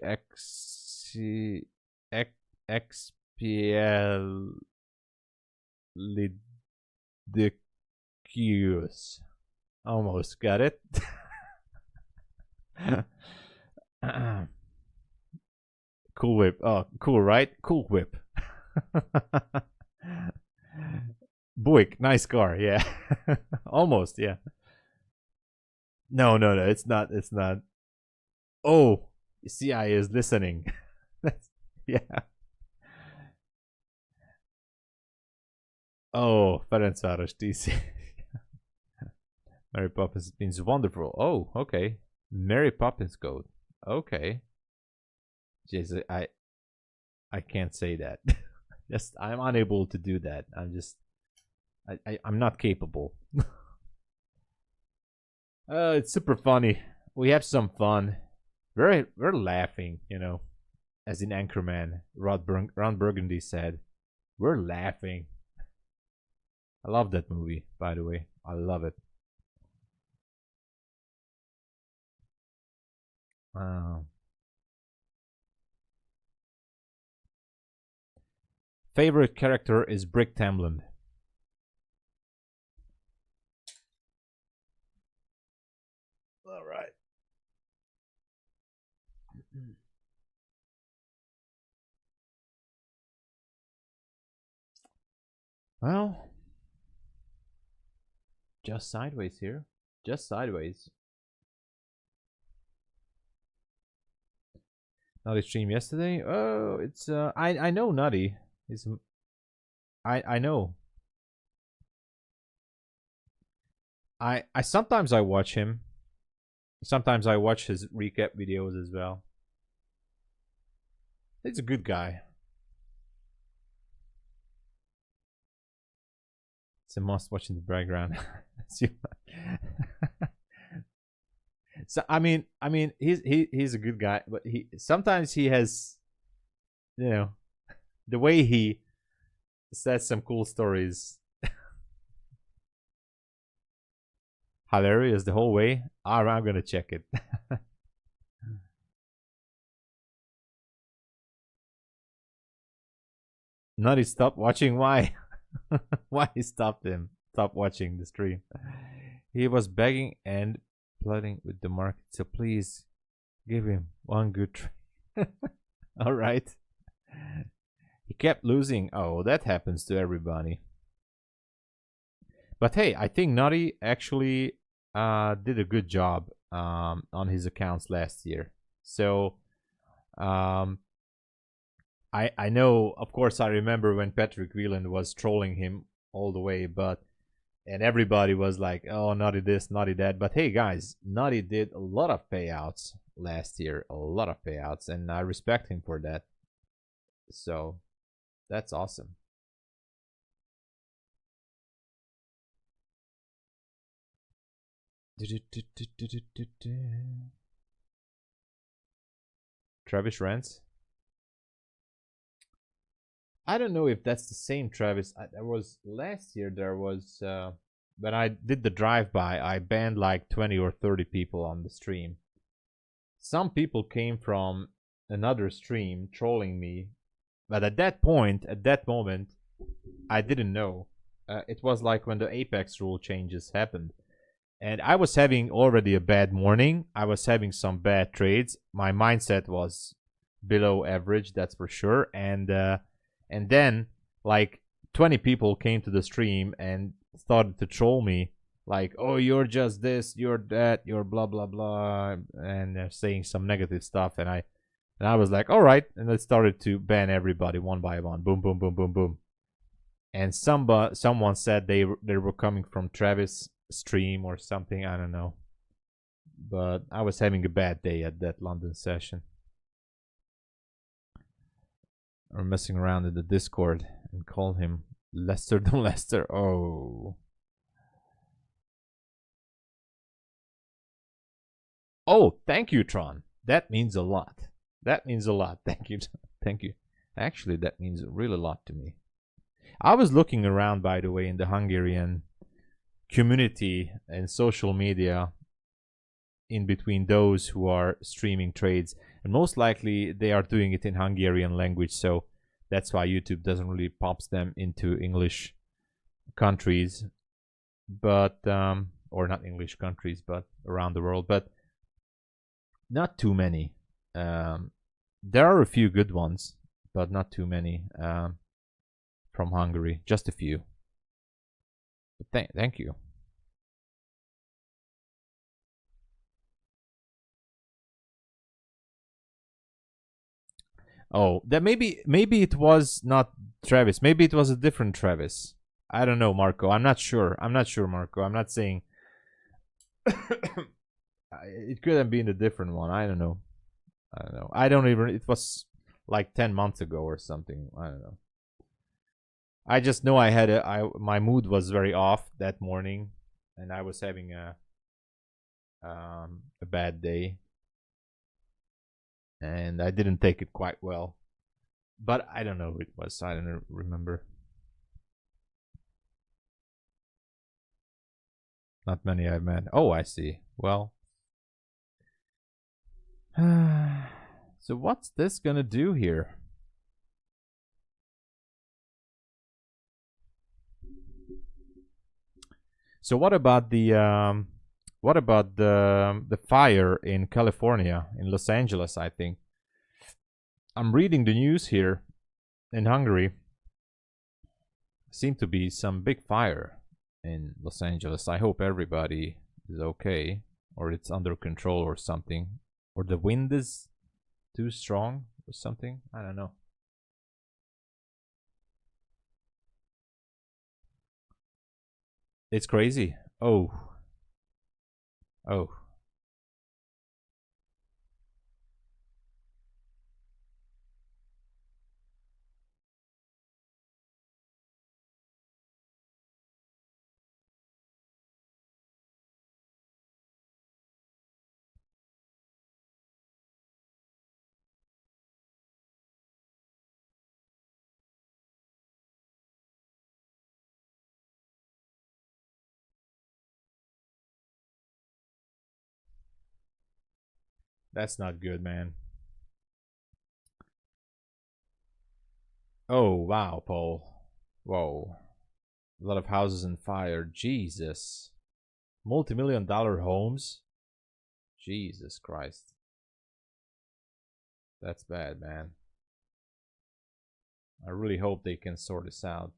expialidicus. Almost got it. Cool whip. Oh, cool, right? Cool whip. Buick, nice car. Yeah. Almost, yeah. No, it's not. It's not. Oh, CIA is listening. Yeah. Oh, Ferencváros DC. Mary Poppins means wonderful. Oh, okay. Mary Poppins code. Okay. Jesus, I can't say that. Just I'm unable to do that. I'm not capable. It's super funny. We have some fun. We're laughing, you know, as in Anchorman. Ron Burgundy said, "We're laughing." I love that movie, by the way. I love it. Favorite character is Brick Tamland. All right. Well, just sideways here. Just sideways. Nutty stream yesterday. Oh, it's I know Nutty. He's I know. I sometimes I watch him. Sometimes I watch his recap videos as well. He's a good guy. It's a must watch in the background. So I mean he's a good guy, but he sometimes he has, you know, the way he says some cool stories. Hilarious the whole way. Alright, I'm gonna check it. Nutty stopped watching. Why? Why he stopped him? Stop watching the stream. He was begging and pleading with the market, so please give him one good trade. All right. He kept losing. Oh, that happens to everybody. But hey, I think Nutty actually did a good job on his accounts last year. So I know, of course, I remember when Patrick Whelan was trolling him all the way, and everybody was like, "Oh, Nutty this, Nutty that." But hey, guys, Nutty did a lot of payouts last year, a lot of payouts, and I respect him for that. So that's awesome. Travis Rents. I don't know if that's the same Travis. There was last year. There was when I did the drive-by, I banned like 20 or 30 people on the stream. Some people came from another stream trolling me, but at that point, at that moment, I didn't know. It was like when the Apex rule changes happened, and I was having already a bad morning. I was having some bad trades. My mindset was below average, that's for sure, and then like 20 people came to the stream and started to troll me, like, "Oh, you're just this, you're that, you're blah blah blah," and they're saying some negative stuff, and I was like, "All right," and I started to ban everybody one by one. Boom, boom, boom, boom, boom. And someone said they were coming from Travis stream or something. I don't know, but I was having a bad day at that London session. Or messing around in the Discord and call him Lester the Lester. Oh. Oh, thank you, Tron. That means a lot. That means a lot. Thank you. Thank you. Actually, that means really a lot to me. I was looking around, by the way, in the Hungarian community and social media, in between those who are streaming trades, and most likely they are doing it in Hungarian language, so that's why YouTube doesn't really pops them into English countries, but or not English countries, but around the world, but not too many. There are a few good ones, but not too many from Hungary. Just a few. But thank you. Oh, that maybe it was not Travis. Maybe it was a different Travis. I don't know, Marco. I'm not sure. I'm not sure, Marco. I'm not saying it could have been a different one. I don't know. I don't know. I don't even. It was like 10 months ago or something. I don't know. I just know I had my mood was very off that morning, and I was having a bad day, and I didn't take it quite well. But I don't know who it was. I don't remember. Not many I've met. Oh, I see. Well, so what's this gonna do here? So what about the fire in California, in Los Angeles? I think I'm reading the news here in Hungary. Seem to be some big fire in Los Angeles. I hope everybody is okay, or it's under control or something, or the wind is too strong or something. I don't know. It's crazy. Oh. Oh. That's not good, man. Oh, wow, Paul. Whoa. A lot of houses on fire. Jesus. Multi-million-dollar homes? Jesus Christ. That's bad, man. I really hope they can sort this out.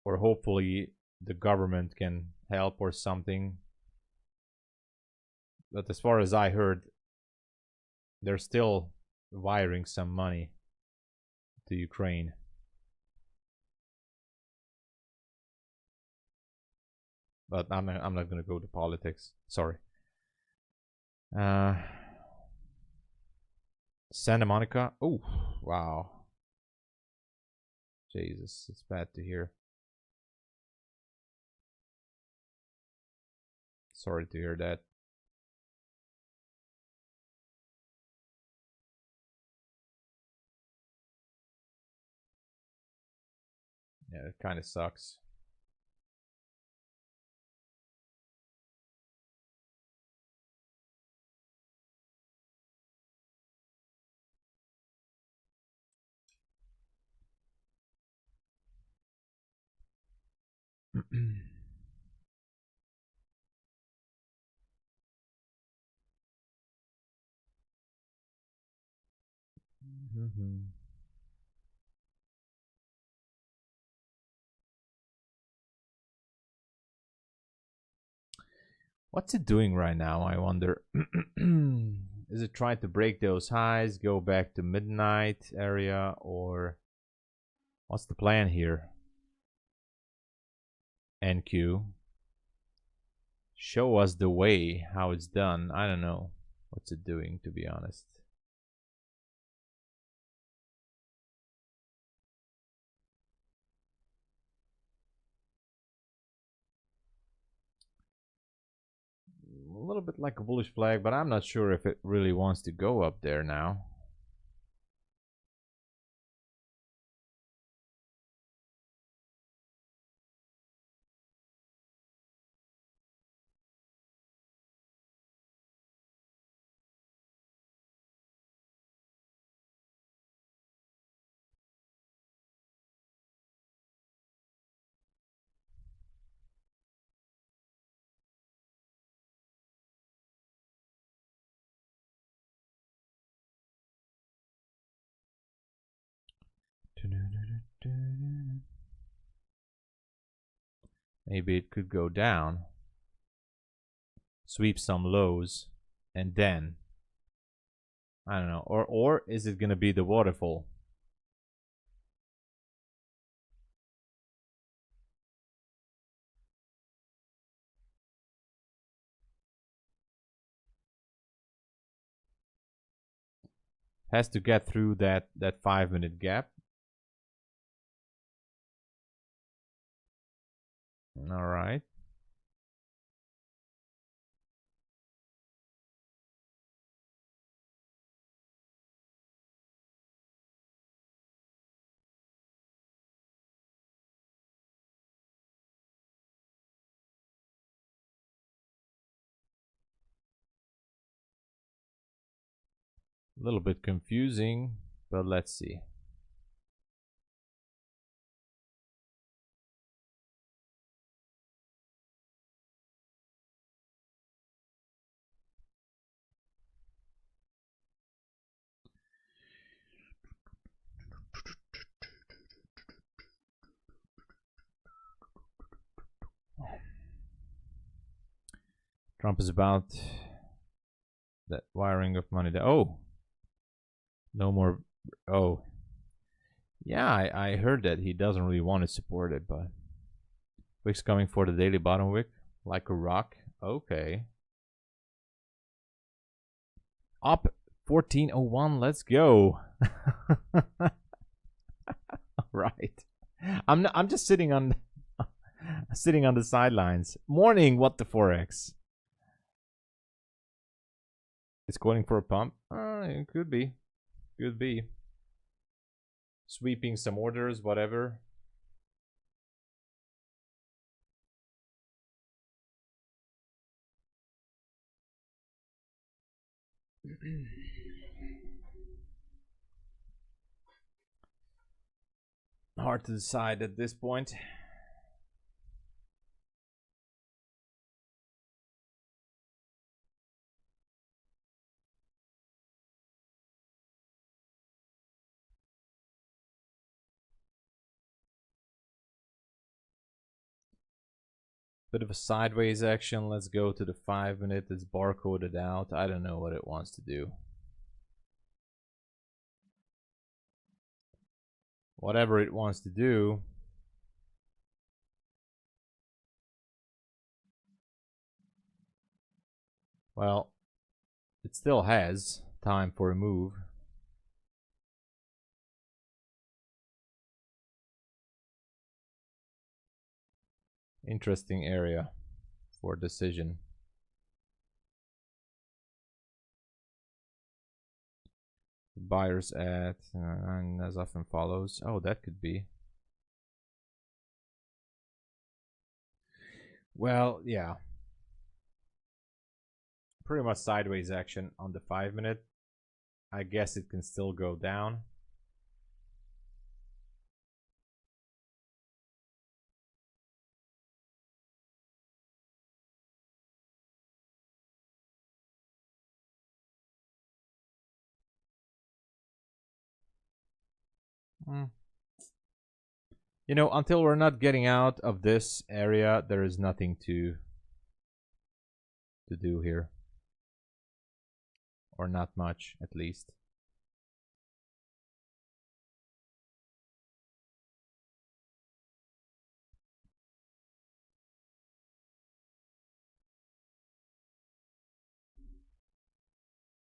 Or hopefully the government can help or something. But as far as I heard, they're still wiring some money to Ukraine. But I'm not gonna go to politics. Sorry. Santa Monica. Oh, wow. Jesus, it's bad to hear. Sorry to hear that. Yeah, it kind of sucks. What's it doing right now, I wonder? Is it trying to break those highs, go back to midnight area, or what's the plan here? NQ. Show us the way, how it's done. I don't know what's it doing, to be honest. A little bit like a bullish flag, but I'm not sure if it really wants to go up there now. Maybe it could go down, sweep some lows, and then I don't know. Or is it gonna be the waterfall? Has to get through that 5-minute gap. All right. A little bit confusing, but let's see. Trump is about that wiring of money. Oh, no more. Oh, yeah, I heard that he doesn't really want to support it, but Wick's coming for the daily bottom wick like a rock. Okay. Up 1401. Let's go. All right. I'm just sitting on the sidelines. Morning, what the forex? It's going for a pump. It could be. Could be. Sweeping some orders, whatever. Hard to decide at this point. Bit of a sideways action. Let's go to the 5-minute. It's barcoded out. I don't know what it wants to do. Whatever it wants to do. Well, it still has time for a move. Interesting area for decision. Buyers at and as often follows. Oh, that could be. Well, yeah. Pretty much sideways action on the 5-minute. I guess it can still go down. You know, until we're not getting out of this area, there is nothing to do here. Or not much, at least.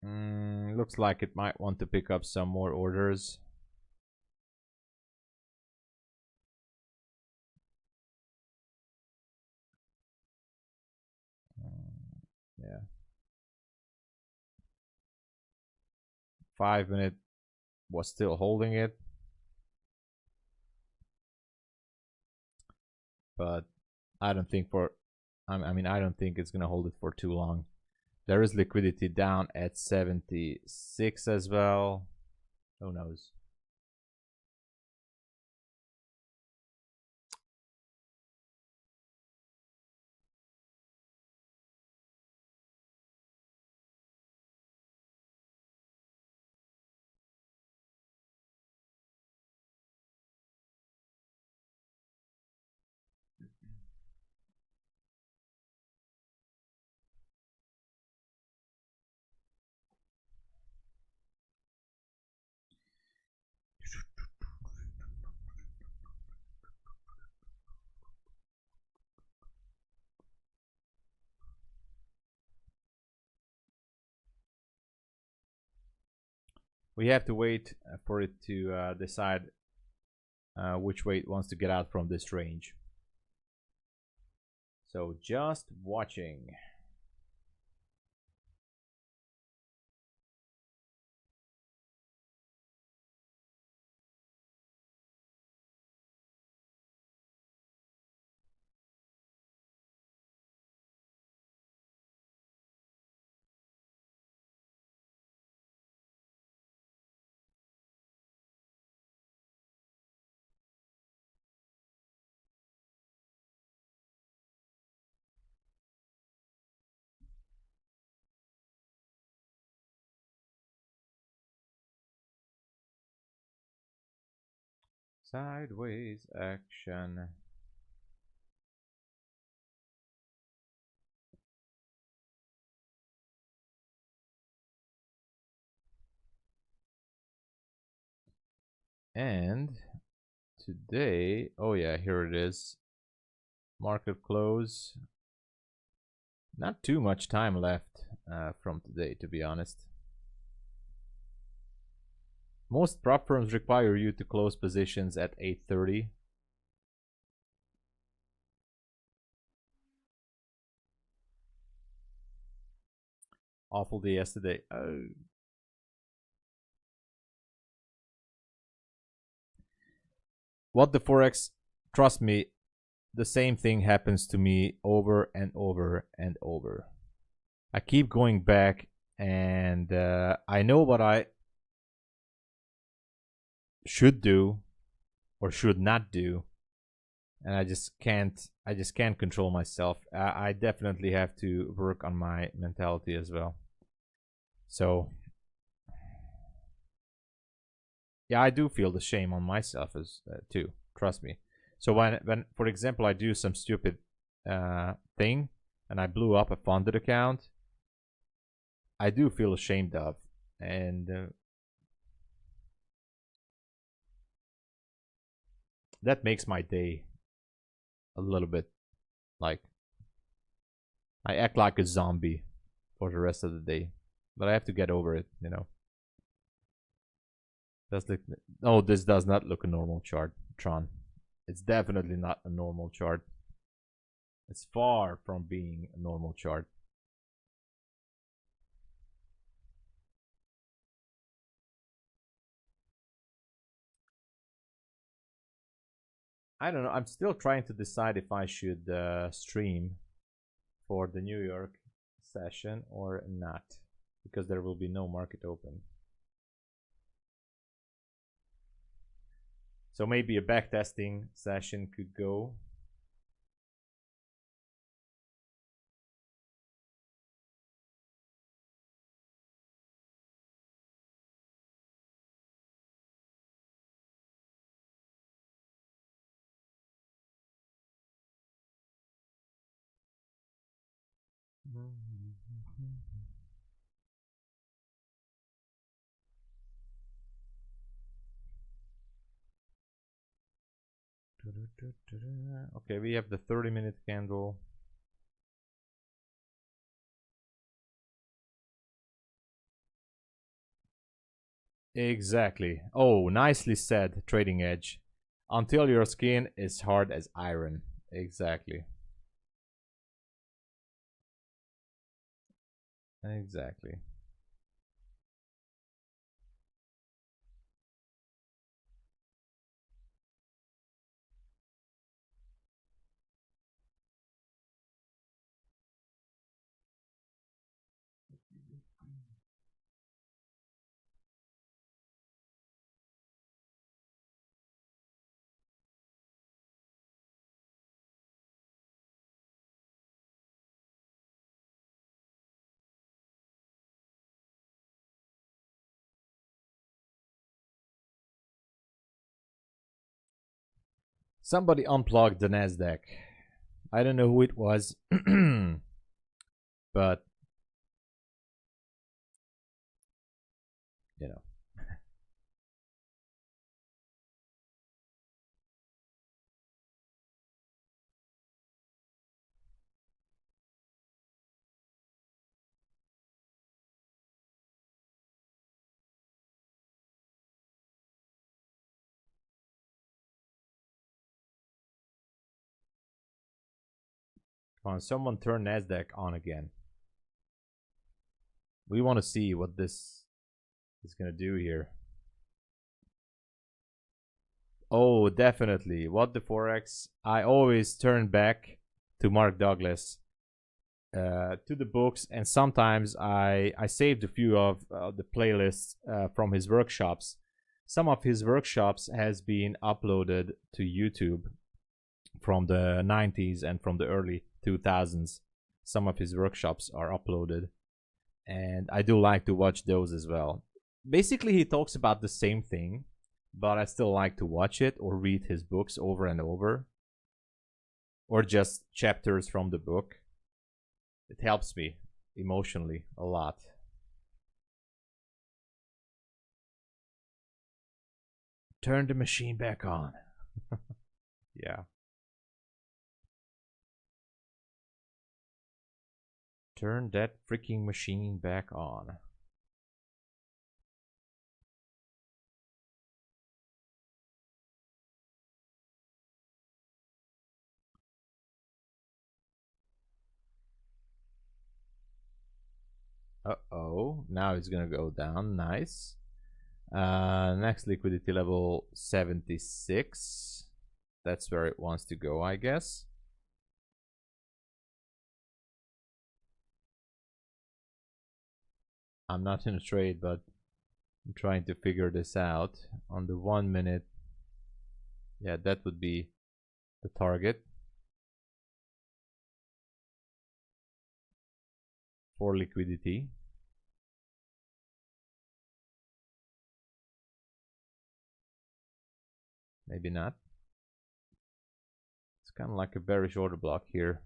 Looks like it might want to pick up some more orders. Yeah. 5-minute was still holding it. But I don't think I don't think it's gonna hold it for too long. There is liquidity down at 76 as well. Who knows? We have to wait for it to decide which way it wants to get out from this range. So just watching. Sideways action. And today, oh yeah, here it is. Market close. Not too much time left from today, to be honest. Most prop firms require you to close positions at 8:30. Awful day yesterday. What the Forex, trust me, the same thing happens to me over and over and over. I keep going back and I know what I should do or should not do, and I just can't control myself. I definitely have to work on my mentality as well. So yeah, I do feel the shame on myself as too, trust me. So when for example I do some stupid thing and I blew up a funded account, I do feel ashamed of, and that makes my day a little bit like I act like a zombie for the rest of the day. But I have to get over it, you know. Oh, this does not look a normal chart, Tron. It's definitely not a normal chart. It's far from being a normal chart. I don't know. I'm still trying to decide if I should stream for the New York session or not, because there will be no market open. So maybe a backtesting session could go. Okay, we have the 30-minute candle. Exactly. Oh, nicely said, Trading Edge. Until your skin is hard as iron. Exactly. Exactly. Somebody unplugged the Nasdaq. I don't know who it was, but you know. Come on, someone turn NASDAQ on again. We want to see what this is going to do here. Oh, definitely. What the Forex? I always turn back to Mark Douglas, to the books, and sometimes I saved a few of the playlists from his workshops. Some of his workshops has been uploaded to YouTube from the 90s and from the early 2000s. Some of his workshops are uploaded, and I do like to watch those as well. Basically, he talks about the same thing, but I still like to watch it or read his books over and over, or just chapters from the book. It helps me emotionally a lot. Turn the machine back on. Yeah. Turn that freaking machine back on. Uh-oh, now it's gonna go down. Nice. Next liquidity level 76. That's where it wants to go, I guess. I'm not in a trade, but I'm trying to figure this out. On the 1 minute, yeah, that would be the target for liquidity. Maybe not. It's kind of like a bearish order block here.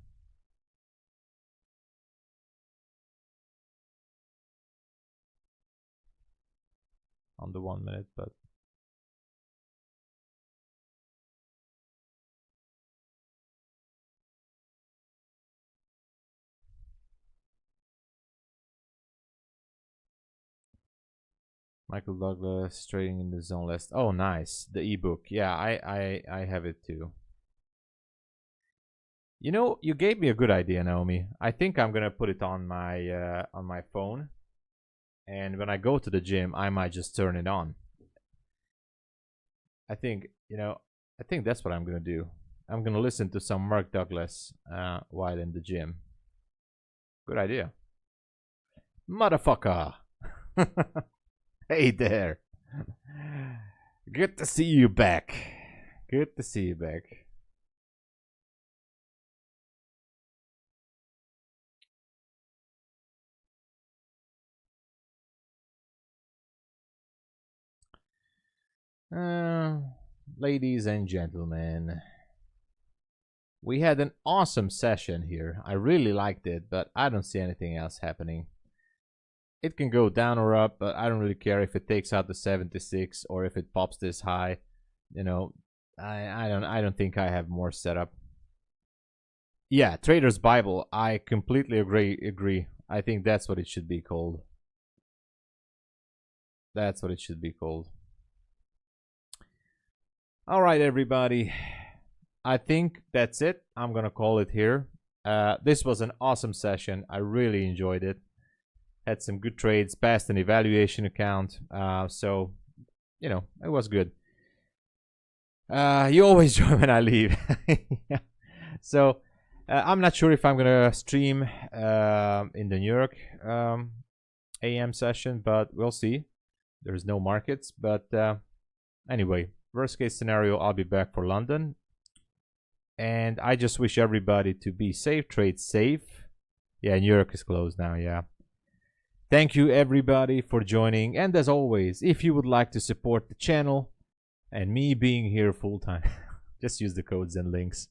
On the 1 minute, but Michael Douglas trading in the zone list. Oh, nice. The ebook. Yeah, I have it too. You know, you gave me a good idea, Naomi. I think I'm gonna put it on my phone, and when I go to the gym, I might just turn it on. I think, you know, I think that's what I'm gonna do. I'm gonna listen to some Mark Douglas while in the gym. Good idea. Motherfucker. Hey there. Good to see you back. Good to see you back. Ladies and gentlemen, we had an awesome session here. I really liked it, but I don't see anything else happening. It can go down or up, but I don't really care if it takes out the 76 or if it pops this high. You know, I don't think I have more setup. Yeah, Trader's Bible. I completely agree. I think that's what it should be called. That's what it should be called. All right, everybody. I think that's it. I'm gonna call it here. This was an awesome session. I really enjoyed it. Had some good trades, passed an evaluation account. So, you know, it was good. You always join when I leave. Yeah. So, I'm not sure if I'm gonna stream in the New York AM session, but we'll see. There's no markets, but anyway, worst case scenario, I'll be back for London. And I just wish everybody to be safe, trade safe. Yeah, New York is closed now, yeah. Thank you everybody for joining, and as always, if you would like to support the channel and me being here full time, just use the codes and links.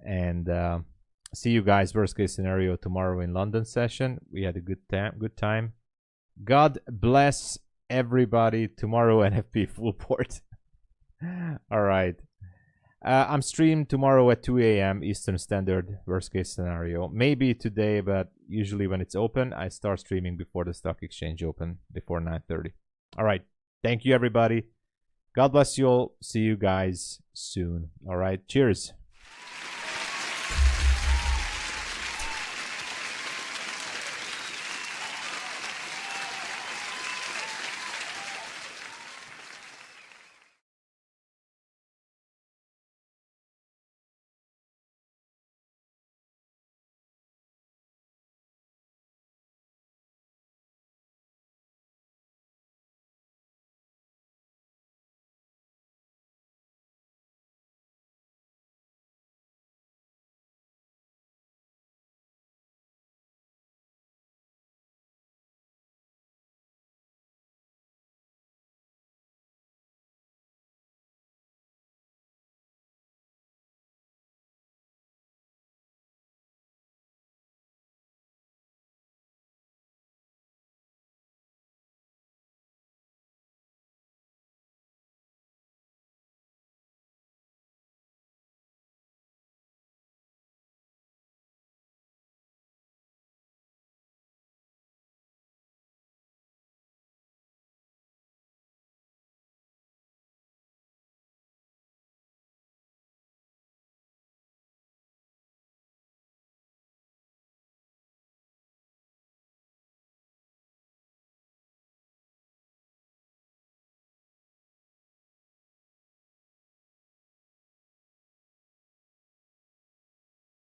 And see you guys, worst case scenario, tomorrow in London session. We had a good time. God bless everybody. Tomorrow NFP full port. All right. I'm streamed tomorrow at 2 a.m. Eastern Standard, worst case scenario. Maybe today, but usually when it's open, I start streaming before the stock exchange open, before 9:30. All right. Thank you, everybody. God bless you all. See you guys soon. All right. Cheers.